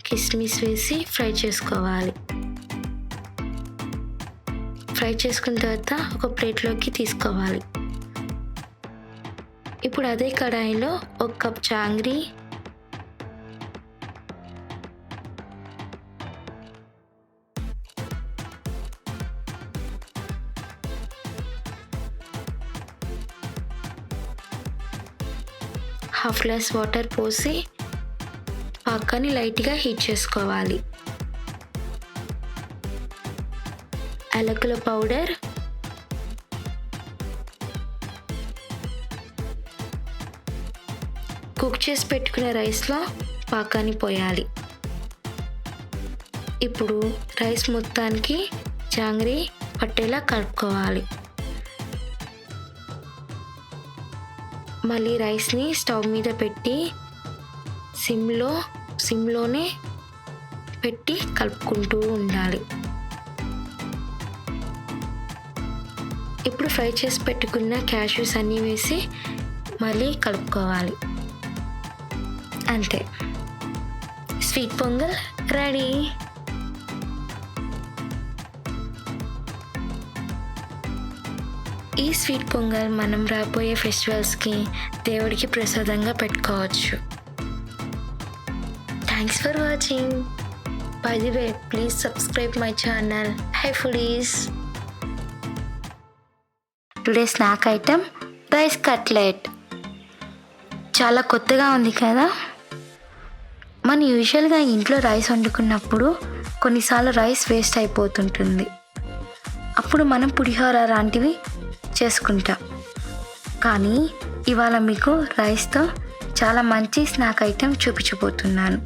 Speaker 1: కిస్మిస్ వేసి ఫ్రై చేసుకోవాలి. ఫ్రై చేసుకున్న తర్వాత ఒక ప్లేట్లోకి తీసుకోవాలి. ఇప్పుడు అదే కడాయిలో 1 cup jangri, half glass water పోసి పాకాన్ని లైట్గా హీట్ చేసుకోవాలి. యాలకుల పౌడర్, కుక్ చేసి పెట్టుకున్న రైస్లో పాకాన్ని పోయాలి. ఇప్పుడు రైస్ మొత్తానికి జాంగ్రీ పట్టేలా కలుపుకోవాలి. మళ్ళీ రైస్ని స్టవ్ మీద పెట్టి సిమ్లోనే పెట్టి కలుపుకుంటూ ఉండాలి. ఇప్పుడు ఫ్రై చేసి పెట్టుకున్న క్యాష్యూస్ అన్నీ వేసి మళ్ళీ కలుపుకోవాలి. అంతే, స్వీట్ పొంగల్ రెడీ. ఈ స్వీట్ పొంగల్ మనం రాబోయే ఫెస్టివల్స్కి దేవుడికి ప్రసాదంగా పెట్టుకోవచ్చు. Thanks for watching. By the way, please subscribe my channel. High foodies. Today snack item rice cutlet. చాలా కొత్తగా ఉంది కదా. మనం యూజువల్గా ఇంట్లో రైస్ వండుకున్నప్పుడు కొన్నిసార్లు రైస్ వేస్ట్ అయిపోతుంటుంది. అప్పుడు మనం పులిహోర లాంటివి చేసుకుంటాం. కానీ ఇవాళ మీకు రైస్తో చాలా మంచి స్నాక్ ఐటెం చూపించబోతున్నాను.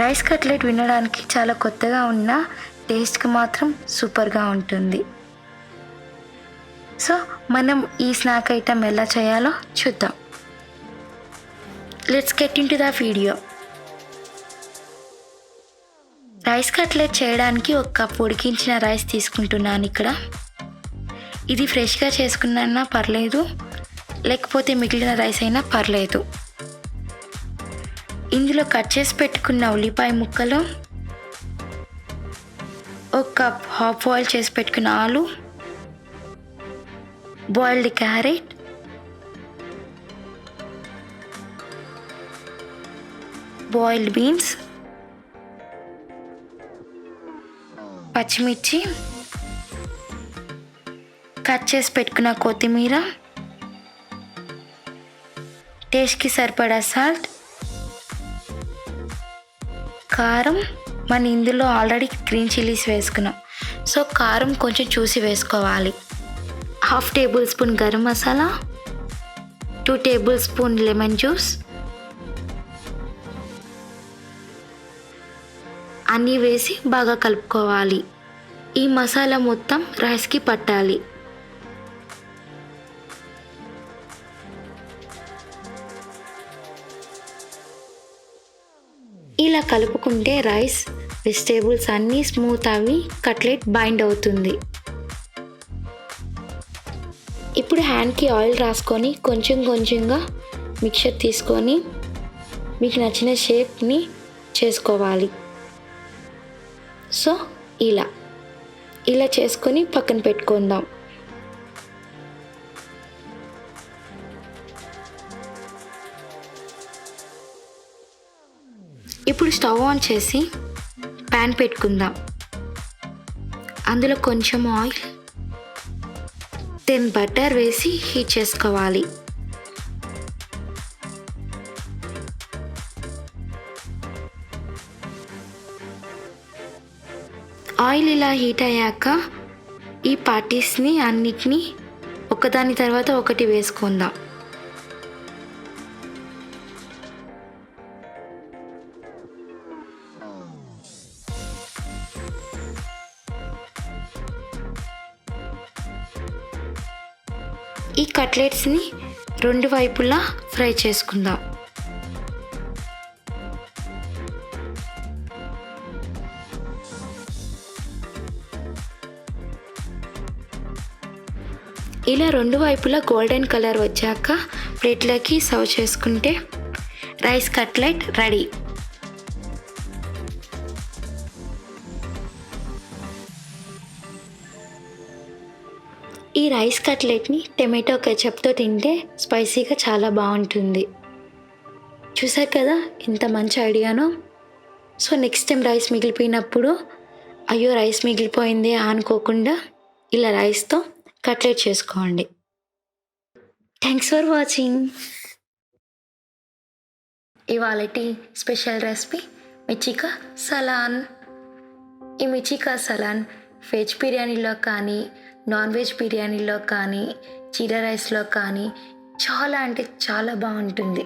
Speaker 1: రైస్ కట్లెట్ వినడానికి చాలా కొత్తగా ఉన్నా టేస్ట్కి మాత్రం సూపర్గా ఉంటుంది. సో మనం ఈ స్నాక్ ఐటెం ఎలా చేయాలో చూద్దాం. Let's get in to the video. Rice cutlet చేయడానికి 1 కప్ ఉడికించిన రైస్ తీసుకుంటున్నాను ఇక్కడ. ఇది ఫ్రెష్గా చేసుకున్నా పర్లేదు, లేకపోతే మిగిలిన రైస్ అయినా పర్లేదు. ఇందులో కట్ చేసి పెట్టుకున్న ఉల్లిపాయ ముక్కలు, 1 కప్ హాఫ్ బాయిల్ చేసి పెట్టుకున్న ఆలు, బాయిల్డ్ క్యారెట్, బాయిల్డ్ బీన్స్, పచ్చిమిర్చి, కట్ చేసి పెట్టుకున్న కొత్తిమీర, టేస్ట్కి సరిపడా సాల్ట్, కారం. మనం ఇందులో ఆల్రెడీ గ్రీన్ చిల్లీస్ వేసుకున్నాం, సో కారం కొంచెం చూసి వేసుకోవాలి. 1/2 table spoon garam masala, 2 table spoon lemon juice అన్నీ వేసి బాగా కలుపుకోవాలి. ఈ మసాలా మొత్తం రైస్కి పట్టాలి. ఇలా కలుపుకుంటే రైస్, వెజిటేబుల్స్ అన్నీ స్మూత్ అవి కట్లెట్ బైండ్ అవుతుంది. ఇప్పుడు హ్యాండ్కి ఆయిల్ రాసుకొని కొంచెంగా మిక్చర్ తీసుకొని మీకు నచ్చిన షేప్ని చేసుకోవాలి. సో ఇలా చేసుకొని పక్కన పెట్టుకుందాం. ఇప్పుడు స్టవ్ ఆన్ చేసి ప్యాన్ పెట్టుకుందాం. అందులో కొంచెం ఆయిల్, దెన్ బటర్ వేసి హీట్ చేసుకోవాలి. ఆయిల్ ఇలా హీట్ అయ్యాక ఈ పార్టీస్ని అన్నిటినీ ఒకదాని తర్వాత ఒకటి వేసుకుందాం. ఈ కట్లెట్స్ని 2 వైపులా ఫ్రై చేసుకుందాం. ఇలా 2 వైపులా గోల్డెన్ కలర్ వచ్చాక ప్లేట్లోకి సర్వ్ చేసుకుంటే రైస్ కట్లెట్ రెడీ. ఈ రైస్ కట్లెట్ని టమాటో కెచప్తో తింటే స్పైసీగా చాలా బాగుంటుంది. చూసారు కదా ఎంత మంచి ఐడియానో. సో నెక్స్ట్ టైం రైస్ మిగిలిపోయినప్పుడు అయ్యో రైస్ మిగిలిపోయింది అనుకోకుండా ఇలా రైస్తో కట్లెట్ చేసుకోండి. Thanks for watching. ఇవాళటి స్పెషల్ రెసిపీ మిర్చికా సలాన్. ఈ మిర్చికా సలాన్ వెజ్ బిర్యానీలో కానీ నాన్ వెజ్ బిర్యానీలో కానీ జీరా రైస్లో కానీ చాలా అంటే చాలా బాగుంటుంది.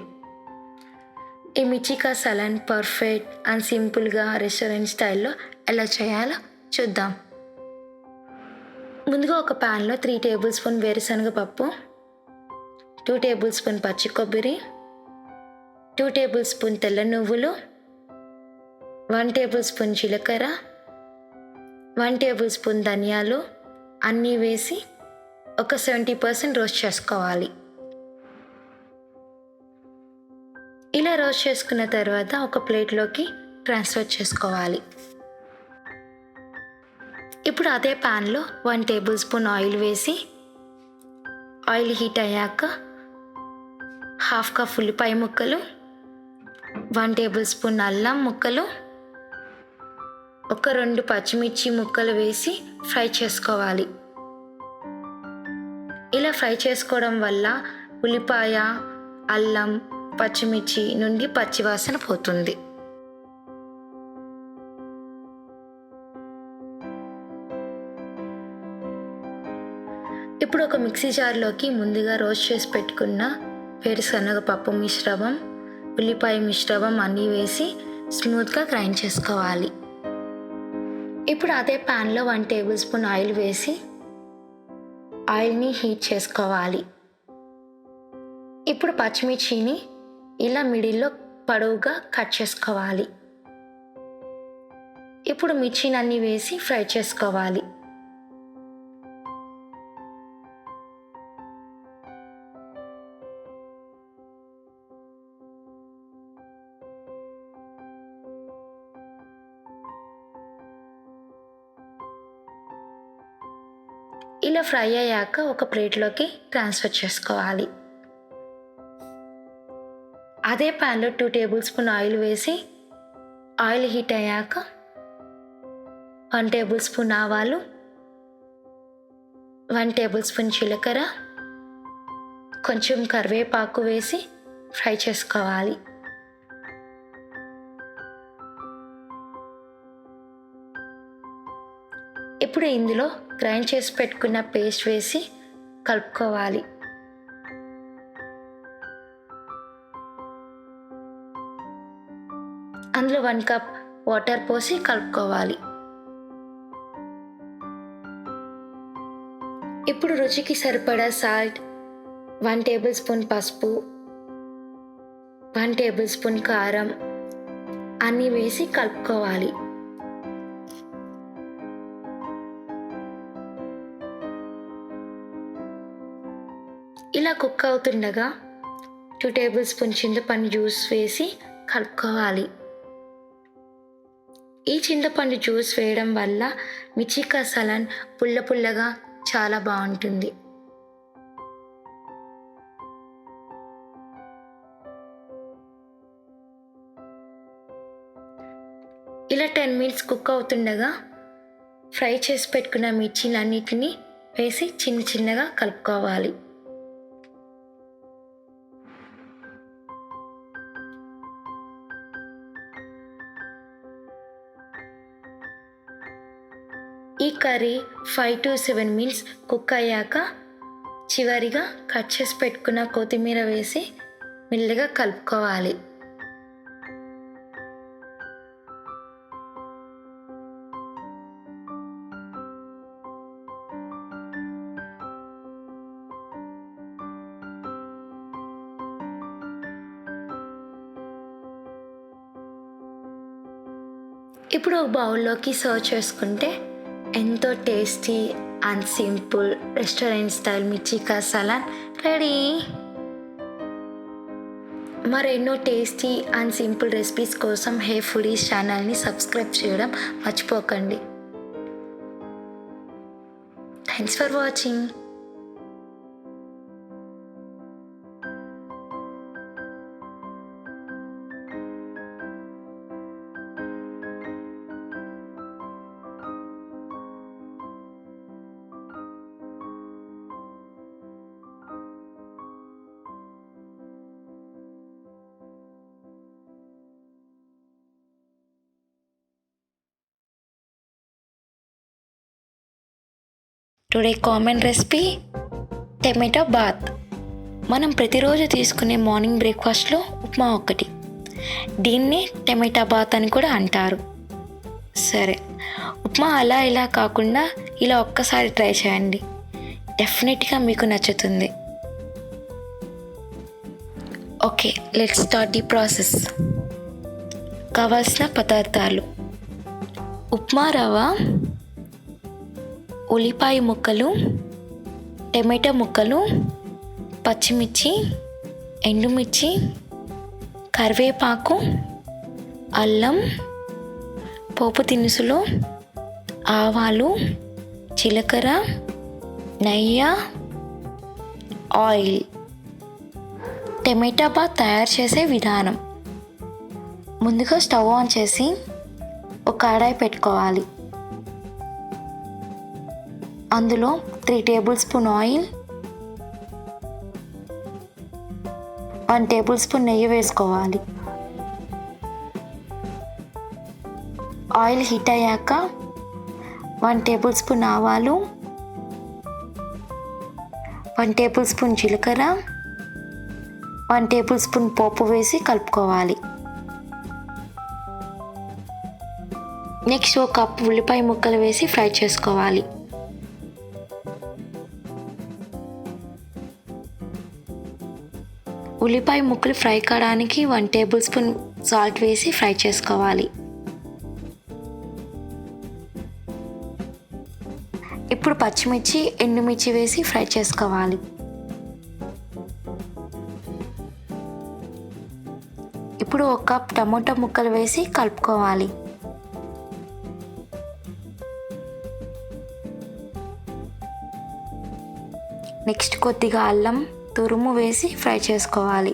Speaker 1: ఈ మిర్చికా సలాన్ పర్ఫెక్ట్ అండ్ సింపుల్గా రెస్టారెంట్ స్టైల్లో ఎలా చేయాలో చూద్దాం. ముందుగా ఒక ప్యాన్లో 3 టేబుల్ స్పూన్ వేరుశనగ పప్పు, 2 టేబుల్ స్పూన్ పచ్చి కొబ్బరి, 2 టేబుల్ స్పూన్ తెల్ల నువ్వులు, 1 టేబుల్ స్పూన్ జీలకర్ర, 1 టేబుల్ స్పూన్ ధనియాలు అన్నీ వేసి ఒక 70% రోస్ట్ చేసుకోవాలి. ఇలా రోస్ట్ చేసుకున్న తర్వాత ఒక ప్లేట్లోకి ట్రాన్స్ఫర్ చేసుకోవాలి. ఇప్పుడు అదే ప్యాన్లో 1 టేబుల్ స్పూన్ ఆయిల్ వేసి ఆయిల్ హీట్ అయ్యాక 1/2 కప్ ఉల్లిపాయ ముక్కలు, 1 టేబుల్ స్పూన్ అల్లం ముక్కలు, ఒక 2 పచ్చిమిర్చి ముక్కలు వేసి ఫ్రై చేసుకోవాలి. ఇలా ఫ్రై చేసుకోవడం వల్ల ఉల్లిపాయ, అల్లం, పచ్చిమిర్చి నుండి పచ్చివాసన పోతుంది. ఇప్పుడు ఒక మిక్సీ జార్లోకి ముందుగా రోస్ట్ చేసి పెట్టుకున్న వేరుశనగ పప్పు మిశ్రమం, ఉల్లిపాయ మిశ్రమం అన్నీ వేసి స్మూత్గా గ్రైండ్ చేసుకోవాలి. ఇప్పుడు అదే ప్యాన్లో 1 టేబుల్ స్పూన్ ఆయిల్ వేసి ఆయిల్ని హీట్ చేసుకోవాలి. ఇప్పుడు పచ్చిమిర్చిని ఇలా మిడిల్లో పొడవుగా కట్ చేసుకోవాలి. ఇప్పుడు మిర్చిని అన్నీ వేసి ఫ్రై చేసుకోవాలి. ఇలా ఫ్రై అయ్యాక ఒక ప్లేట్లోకి ట్రాన్స్ఫర్ చేసుకోవాలి. అదే ప్యాన్లో 2 టేబుల్ స్పూన్ ఆయిల్ వేసి ఆయిల్ హీట్ అయ్యాక 1 టేబుల్ స్పూన్ ఆవాలు, 1 టేబుల్ స్పూన్ జీలకర్ర, కొంచెం కరివేపాకు వేసి ఫ్రై చేసుకోవాలి. ఇప్పుడు ఇందులో గ్రైండ్ చేసి పెట్టుకున్న పేస్ట్ వేసి కలుపుకోవాలి. అందులో 1 కప్ వాటర్ పోసి కలుపుకోవాలి. ఇప్పుడు రుచికి సరిపడా సాల్ట్, 1 టేబుల్ స్పూన్ పసుపు, 1 టేబుల్ స్పూన్ కారం అన్నీ వేసి కలుపుకోవాలి. ఇలా కుక్ అవుతుండగా 2 టేబుల్ స్పూన్ చింతపండు జ్యూస్ వేసి కలుపుకోవాలి. ఈ చింతపండు జ్యూస్ వేయడం వల్ల మిర్చికా సలాన్ పుల్ల పుల్లగా చాలా బాగుంటుంది. ఇలా 10 మినిట్స్ కుక్ అవుతుండగా ఫ్రై చేసి పెట్టుకున్న మిర్చిలన్నిటిని వేసి చిన్న చిన్నగా కలుపుకోవాలి. ఈ కర్రీ 5 to 7 మినిట్స్ కుక్ అయ్యాక చివరిగా కట్ చేసి పెట్టుకున్న కొత్తిమీర వేసి మెల్లగా కలుపుకోవాలి. ఇప్పుడు ఒక బౌల్లోకి సర్వ్ చేసుకుంటే ఎంతో tasty and simple restaurant style మిర్చి కసాలా రెడీ. మరెన్నో టేస్టీ అండ్ సింపుల్ రెసిపీస్ కోసం హే ఫుడీస్ ఛానల్ని సబ్స్క్రైబ్ చేయడం మర్చిపోకండి. Thanks for watching. Today common recipe tomato bath. మనం ప్రతిరోజు తీసుకునే మార్నింగ్ బ్రేక్ఫాస్ట్లో ఉప్మా ఒకటి. దీన్నే టమాటా బాత్ అని కూడా అంటారు. సరే, ఉప్మా అలా ఇలా కాకుండా ఇలా ఒక్కసారి ట్రై చేయండి, డెఫినెట్గా మీకు నచ్చుతుంది. Okay, let's start the process. కావాల్సిన పదార్థాలు: ఉప్మా రవ్వ, ఉల్లిపాయ ముక్కలు, టమాటో ముక్కలు, పచ్చిమిర్చి, ఎండుమిర్చి, కరివేపాకు, అల్లం, పోపు దినుసులు, ఆవాలు, జీలకర్ర, నెయ్యి, ఆయిల్. టమాటా బాత్ తయారు చేసే విధానం: ముందుగా స్టవ్ ఆన్ చేసి ఒక కడాయి పెట్టుకోవాలి. అందులో 3 table spoon oil, 1 table spoon నెయ్యి వేసుకోవాలి. ఆయిల్ హీట్ అయ్యాక 1 టేబుల్ స్పూన్ ఆవాలు, 1 టేబుల్ స్పూన్ జీలకర్ర, 1 టేబుల్ స్పూన్ పోపు వేసి కలుపుకోవాలి. నెక్స్ట్ 1 కప్ ఉల్లిపాయ ముక్కలు వేసి ఫ్రై చేసుకోవాలి. ఉల్లిపాయ ముక్కలు ఫ్రై కావడానికి 1 టేబుల్ స్పూన్ సాల్ట్ వేసి ఫ్రై చేసుకోవాలి. ఇప్పుడు పచ్చిమిర్చి, ఎండుమిర్చి వేసి ఫ్రై చేసుకోవాలి. ఇప్పుడు 1 కప్ టమోటా ముక్కలు వేసి కలుపుకోవాలి. నెక్స్ట్ కొద్దిగా అల్లం తురుము వేసి ఫ్రై చేసుకోవాలి.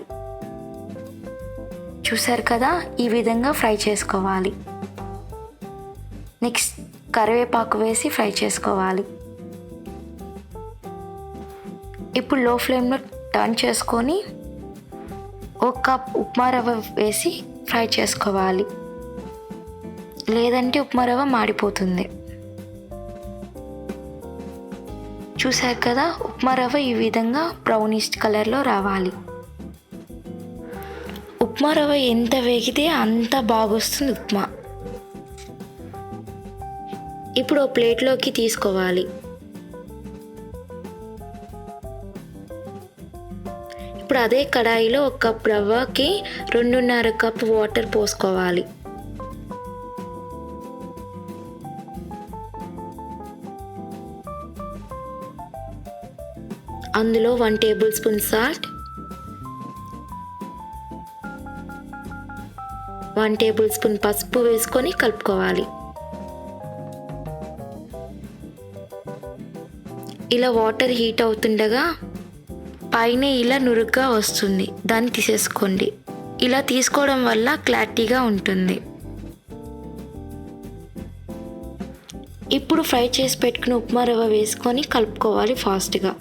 Speaker 1: చూసారు కదా, ఈ విధంగా ఫ్రై చేసుకోవాలి. నెక్స్ట్ కరివేపాకు వేసి ఫ్రై చేసుకోవాలి. ఇప్పుడు లో ఫ్లేమ్లో టర్న్ చేసుకొని 1 కప్ ఉప్మా రవ్వ వేసి ఫ్రై చేసుకోవాలి, లేదంటే ఉప్మా రవ్వ మాడిపోతుంది. చూసారు కదా, ఉప్మా రవ్వ ఈ విధంగా బ్రౌనిష్ కలర్లో రావాలి. ఉప్మా రవ్వ ఎంత వేగితే అంత బాగొస్తుంది ఉప్మా. ఇప్పుడు ఒక ప్లేట్లోకి తీసుకోవాలి. ఇప్పుడు అదే కడాయిలో 1 కప్ రవ్వకి 2.5 కప్ వాటర్ పోసుకోవాలి. అందులో 1 table spoon salt, 1 table spoon పసుపు వేసుకొని కలుపుకోవాలి. ఇలా వాటర్ హీట్ అవుతుండగా పైన ఇలా నురుగ్గా వస్తుంది, దాన్ని తీసేసుకోండి. ఇలా తీసుకోవడం వల్ల క్లారిటీగా ఉంటుంది. ఇప్పుడు ఫ్రై చేసి పెట్టుకున్న ఉప్మా రవ్వ వేసుకొని కలుపుకోవాలి ఫాస్ట్గా,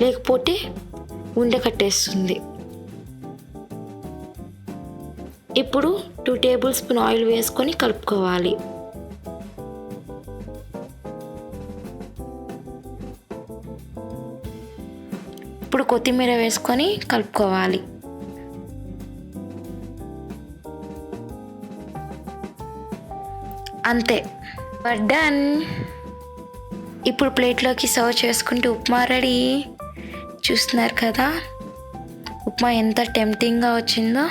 Speaker 1: లేకపోతే ఉండ కట్టేస్తుంది. ఇప్పుడు 2 టేబుల్ స్పూన్ ఆయిల్ వేసుకొని కలుపుకోవాలి. ఇప్పుడు కొత్తిమీర వేసుకొని కలుపుకోవాలి. అంతే, డన్. ఇప్పుడు ప్లేట్లోకి సర్వ్ చేసుకుంటే ఉప్మా రెడీ. చూస్తున్నారు కదా ఉప్మా ఎంత టెంప్టింగ్గా వచ్చిందో.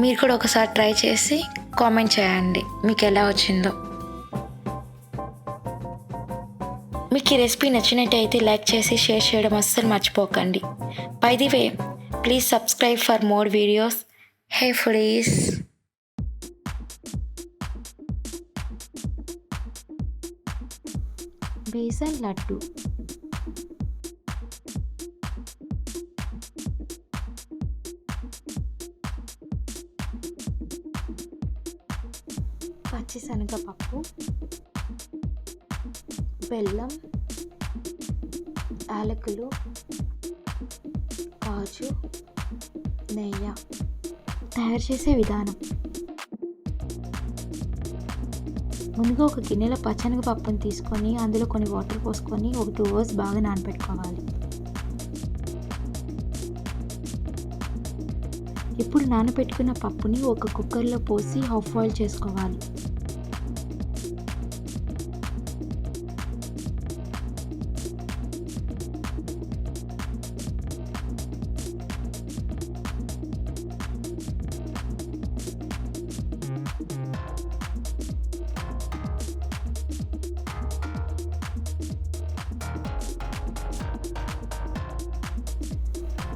Speaker 1: మీరు కూడా ఒకసారి ట్రై చేసి కామెంట్ చేయండి మీకు ఎలా వచ్చిందో. మీకు ఈ రెసిపీ నచ్చినట్టయితే లైక్ చేసి షేర్ చేయడం అస్సలు మర్చిపోకండి. By the way, please subscribe for more videos. Hey foodies.
Speaker 2: Besan laddu. పచ్చిశనగపప్పు, బెల్లం, యాలకులు, కాజు, నెయ్యి. తయారు చేసే విధానం: ముందుగా ఒక గిన్నెలో పచ్చనగపప్పుని తీసుకొని అందులో కొన్ని వాటర్ పోసుకొని ఒక 2 hours బాగా నానబెట్టుకోవాలి. ఇప్పుడు నానబెట్టుకున్న పప్పుని ఒక కుక్కర్లో పోసి హాఫ్ బాయిల్ చేసుకోవాలి.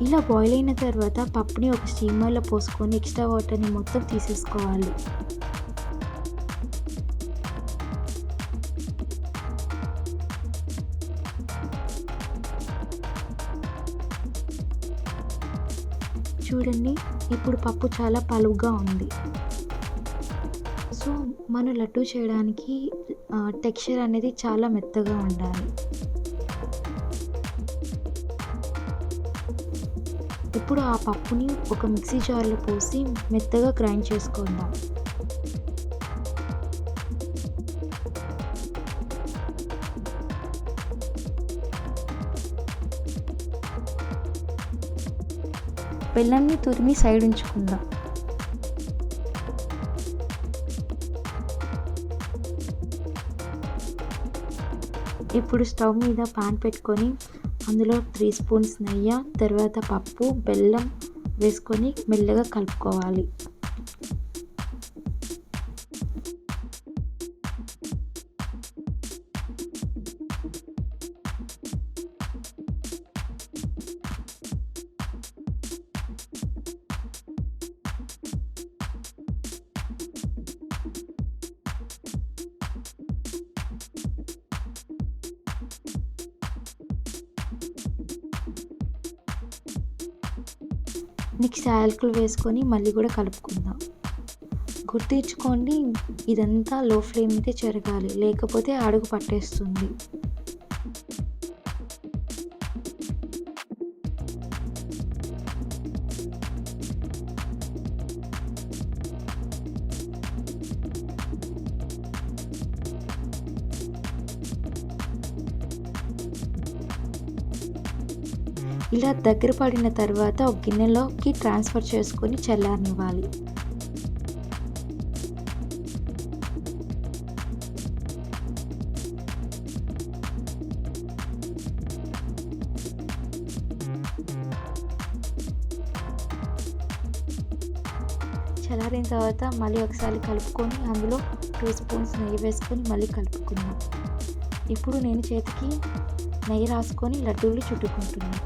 Speaker 2: ఇలా బాయిల్ అయిన తర్వాత పప్పుని ఒక స్టీమర్లో పోసుకొని ఎక్స్ట్రా వాటర్ని మొత్తం తీసేసుకోవాలి. చూడండి, ఇప్పుడు పప్పు చాలా పలుగ్గా ఉంది. సో మన లడ్డు చేయడానికి టెక్స్చర్ అనేది చాలా మెత్తగా ఉండాలి. ఇప్పుడు ఆ పప్పుని ఒక మిక్సీ జార్లో పోసి మెత్తగా గ్రైండ్ చేసుకుందాం. బెల్లంని తురిమి సైడ్ ఉంచుకుందాం. ఇప్పుడు స్టవ్ మీద పాన్ పెట్టుకొని అందులో 3 spoons నెయ్యి, తర్వాత పప్పు, బెల్లం వేసుకొని మెల్లగా కలుపుకోవాలి. నెక్స్ట్ యాలకులు వేసుకొని మళ్ళీ కూడా కలుపుకుందాం. గుర్తుంచుకోండి, ఇదంతా లో ఫ్లేమ్ మీద చెరగాలి, లేకపోతే అడుగు పట్టేస్తుంది. ఇలా దగ్గర పడిన తర్వాత ఒక గిన్నెలోకి ట్రాన్స్ఫర్ చేసుకొని చల్లారనివ్వాలి. చల్లారిన తర్వాత మళ్ళీ ఒకసారి కలుపుకొని అందులో 2 spoons నెయ్యి వేసుకొని మళ్ళీ కలుపుకుందాం. ఇప్పుడు నేను చేతికి నెయ్యి రాసుకొని లడ్డూలు చుట్టుకుంటున్నాను.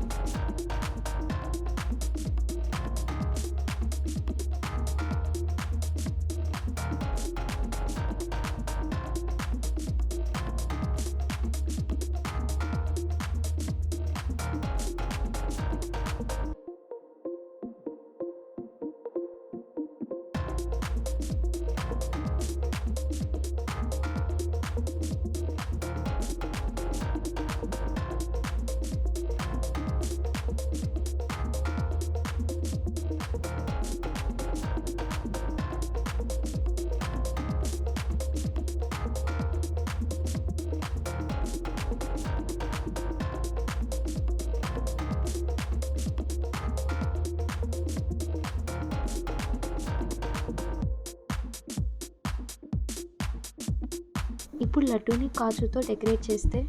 Speaker 2: ఇప్పుడు లడ్డూని కాజుతో డెకరేట్ చేస్తే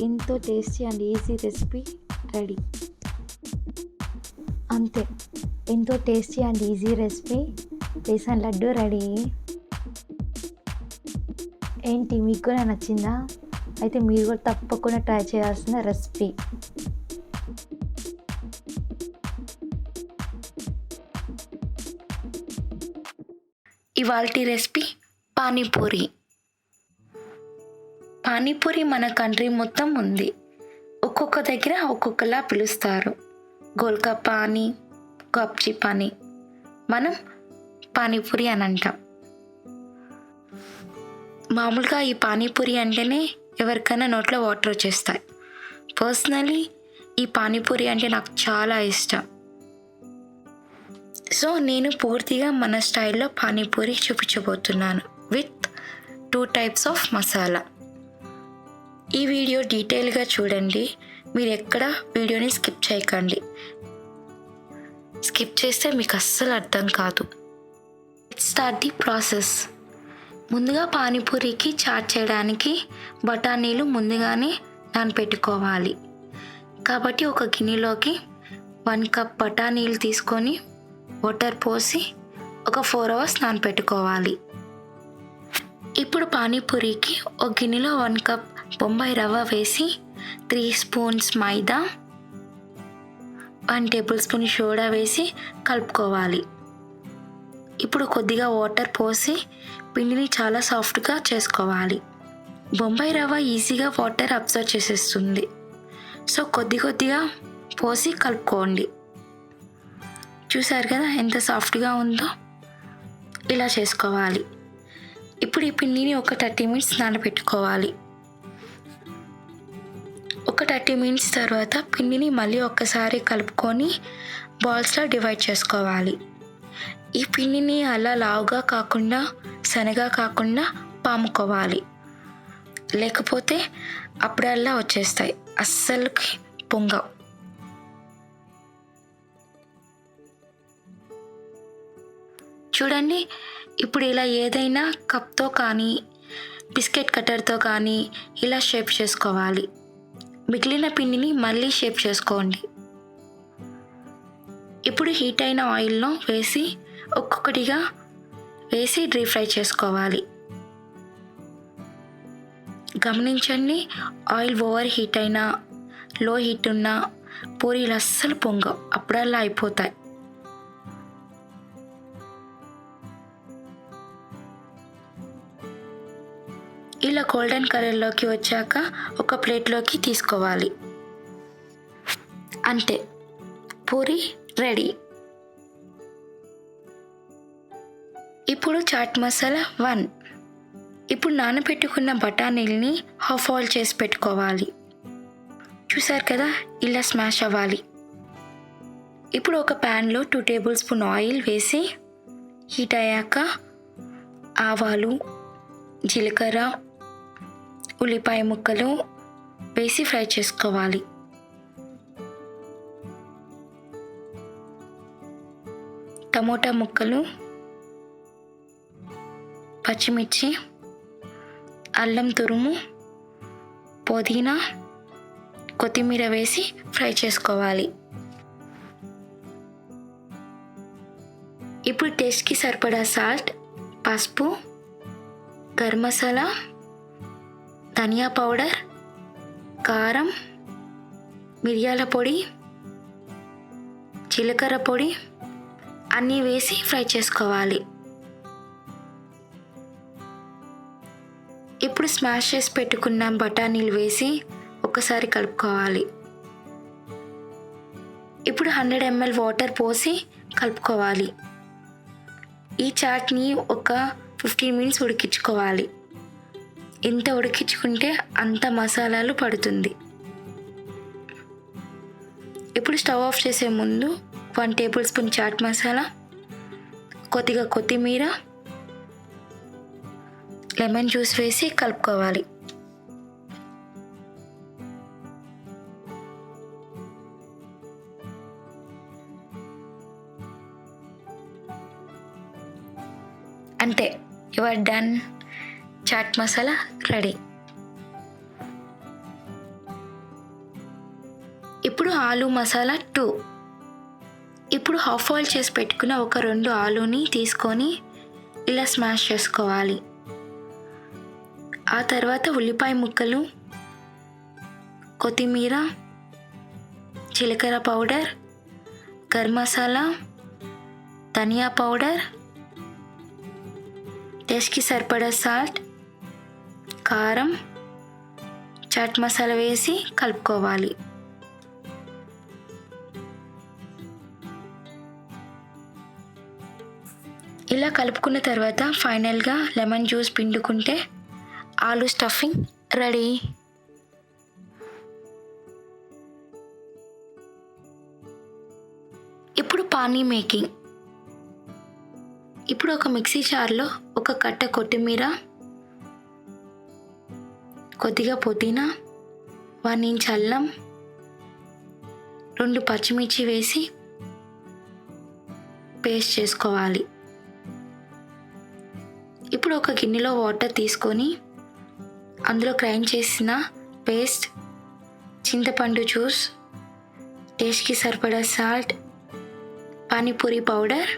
Speaker 2: ఎంతో tasty and easy recipe ready. అంతే, ఎంతో tasty and easy recipe besan laddu ready. ఏంటి మీకు కూడా నచ్చిందా? అయితే మీరు కూడా తప్పకుండా ట్రై చేయాల్సిన రెసిపీ.
Speaker 1: ఇవాల్టి రెసిపీ పానీపూరి. పానీపూరి మన కంట్రీ మొత్తం ఉంది. ఒక్కొక్క దగ్గర ఒక్కొక్కలా పిలుస్తారు. గోల్గప్ప అని, గప్చిప్ అని. మనం పానీపూరి అని అంటాం. మామూలుగా ఈ పానీపూరి అంటేనే ఎవరికైనా నోట్లో వాటర్ వచ్చేస్తాయి. పర్సనలీ ఈ పానీపూరి అంటే నాకు చాలా ఇష్టం. సో నేను పూర్తిగా మన స్టైల్లో పానీపూరి చూపించబోతున్నాను విత్ 2 types ఆఫ్ మసాలా. ఈ వీడియో డీటెయిల్గా చూడండి. మీరు ఎక్కడ వీడియోని స్కిప్ చేయకండి. స్కిప్ చేస్తే మీకు అస్సలు అర్థం కాదు. Start the process. ముందుగా పానీపూరికి చాట్ చేయడానికి బఠానీలు ముందుగానే నానబెట్టుకోవాలి. కాబట్టి ఒక గిన్నెలోకి 1 cup బఠానీలు తీసుకొని వాటర్ పోసి ఒక 4 hours నానబెట్టుకోవాలి. ఇప్పుడు పానీపూరికి ఒక గిన్నెలో 1 cup బొంబాయి రవ్వ వేసి 3 spoons మైదా, 1 tablespoon సోడా వేసి కలుపుకోవాలి. ఇప్పుడు కొద్దిగా వాటర్ పోసి పిండిని చాలా సాఫ్ట్గా చేసుకోవాలి. బొంబాయి రవ్వ ఈజీగా వాటర్ అబ్జర్వ్ చేసేస్తుంది. సో కొద్దిగా పోసి కలుపుకోండి. చూసారు కదా ఎంత సాఫ్ట్గా ఉందో. ఇలా చేసుకోవాలి. ఇప్పుడు ఈ పిండిని ఒక 30 minutes నానబెట్టుకోవాలి. ఒక 30 minutes తర్వాత పిండిని మళ్ళీ ఒక్కసారి కలుపుకొని బాల్స్లో డివైడ్ చేసుకోవాలి. ఈ పిండిని అలా లావుగా కాకుండా సన్నగా కాకుండా పాముకోవాలి. లేకపోతే అప్పుడల్లా వచ్చేస్తాయి, అస్సలుకి పొంగవు. చూడండి, ఇప్పుడు ఇలా ఏదైనా కప్తో కానీ బిస్కెట్ కట్టర్తో కానీ ఇలా షేప్ చేసుకోవాలి. మిగిలిన పిండిని మళ్ళీ షేప్ చేసుకోండి. ఇప్పుడు హీట్ అయిన ఆయిల్లో వేసి ఒక్కొక్కటిగా వేసి డీప్ ఫ్రై చేసుకోవాలి. గమనించండి, ఆయిల్ ఓవర్ హీట్ అయినా లో హీట్ ఉన్నా పూరీలు అస్సలు పొంగవు, అప్పుడల్లా అయిపోతాయి. ఇలా గోల్డెన్ కలర్లోకి వచ్చాక ఒక ప్లేట్లోకి తీసుకోవాలి. అంతే, పూరి రెడీ. ఇప్పుడు చాట్ మసాలా 1. ఇప్పుడు నానబెట్టుకున్న బఠానీల్ని హాఫ్ బాయిల్ చేసి పెట్టుకోవాలి. చూసారు కదా, ఇలా స్మాష్ అవ్వాలి. ఇప్పుడు ఒక ప్యాన్లో 2 tablespoon ఆయిల్ వేసి హీట్ అయ్యాక ఆవాలు, జీలకర్ర, ఉల్లిపాయ ముక్కలు వేసి ఫ్రై చేసుకోవాలి. టమోటా ముక్కలు, పచ్చిమిర్చి, అల్లం తురుము, పుదీనా, కొత్తిమీర వేసి ఫ్రై చేసుకోవాలి. ఇప్పుడు టేస్ట్కి సరిపడా సాల్ట్, పసుపు, గరం మసాలా, ధనియా పౌడర్, కారం, మిరియాల పొడి, జీలకర్ర పొడి అన్నీ వేసి ఫ్రై చేసుకోవాలి. ఇప్పుడు స్మాష్ చేసి పెట్టుకున్న బఠానీలు వేసి ఒకసారి కలుపుకోవాలి. ఇప్పుడు 100 ml వాటర్ పోసి కలుపుకోవాలి. ఈ చాట్ని ఒక 15 minutes ఉడికించుకోవాలి. ఎంత ఉడికించుకుంటే అంత మసాలాలు పడుతుంది. ఇప్పుడు స్టవ్ ఆఫ్ చేసే ముందు 1 tablespoon చాట్ మసాలా, కొద్దిగా కొత్తిమీర, లెమన్ జ్యూస్ వేసి కలుపుకోవాలి. అంతే, your done. Chaat masala ready. ఇప్పుడు ఆలు మసాలా 2. ఇప్పుడు హాఫ్ బాయిల్ చేసి పెట్టుకున్న ఒక 2 ఆలూని తీసుకొని ఇలా స్మాష్ చేసుకోవాలి. ఆ తర్వాత ఉల్లిపాయ ముక్కలు, కొత్తిమీర, జీలకర్ర పౌడర్, గరం మసాలా, ధనియా పౌడర్, టేస్ట్కి సరిపడా సాల్ట్, కారం, చాట్ మసాలా వేసి కలుపుకోవాలి. ఇలా కలుపుకున్న తర్వాత ఫైనల్గా లెమన్ జ్యూస్ పిండుకుంటే ఆలూ స్టఫింగ్ రెడీ. ఇప్పుడు పానీ మేకింగ్. ఇప్పుడు ఒక మిక్సీ జార్లో ఒక కట్ట కొత్తిమీర, కొద్దిగా పుదీనా, 1 ఇంచ్ అల్లం, 2 పచ్చిమిర్చి వేసి పేస్ట్ చేసుకోవాలి. ఇప్పుడు ఒక గిన్నెలో వాటర్ తీసుకొని అందులో గ్రైండ్ చేసిన పేస్ట్, చింతపండు జ్యూస్, టేస్ట్కి సరిపడా సాల్ట్, పానీపూరి పౌడర్,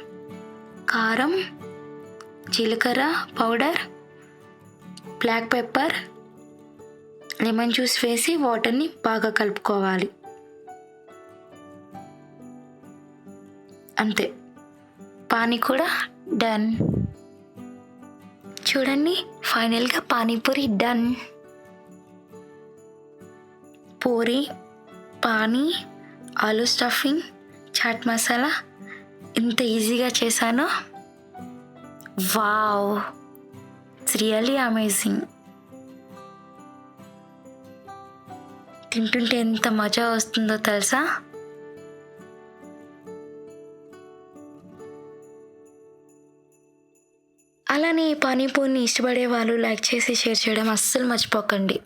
Speaker 1: కారం, జీలకర్ర powder, black pepper, lemon juice వేసి వాటర్ని బాగా కలుపుకోవాలి. అంతే, పానీ కూడా డన్. చూడండి, ఫైనల్గా పానీపూరి డన్. పూరి, పానీ, ఆలూ స్టఫింగ్, చాట్ మసాలా ఎంత ఈజీగా చేశానో. Wow, it's really amazing. తింటుంటే ఎంత మజా వస్తుందో తెలుసా. అలానే ఈ పానీపూరిని ఇష్టపడే వాళ్ళు లైక్ చేసి షేర్ చేయడం అస్సలు మర్చిపోకండి.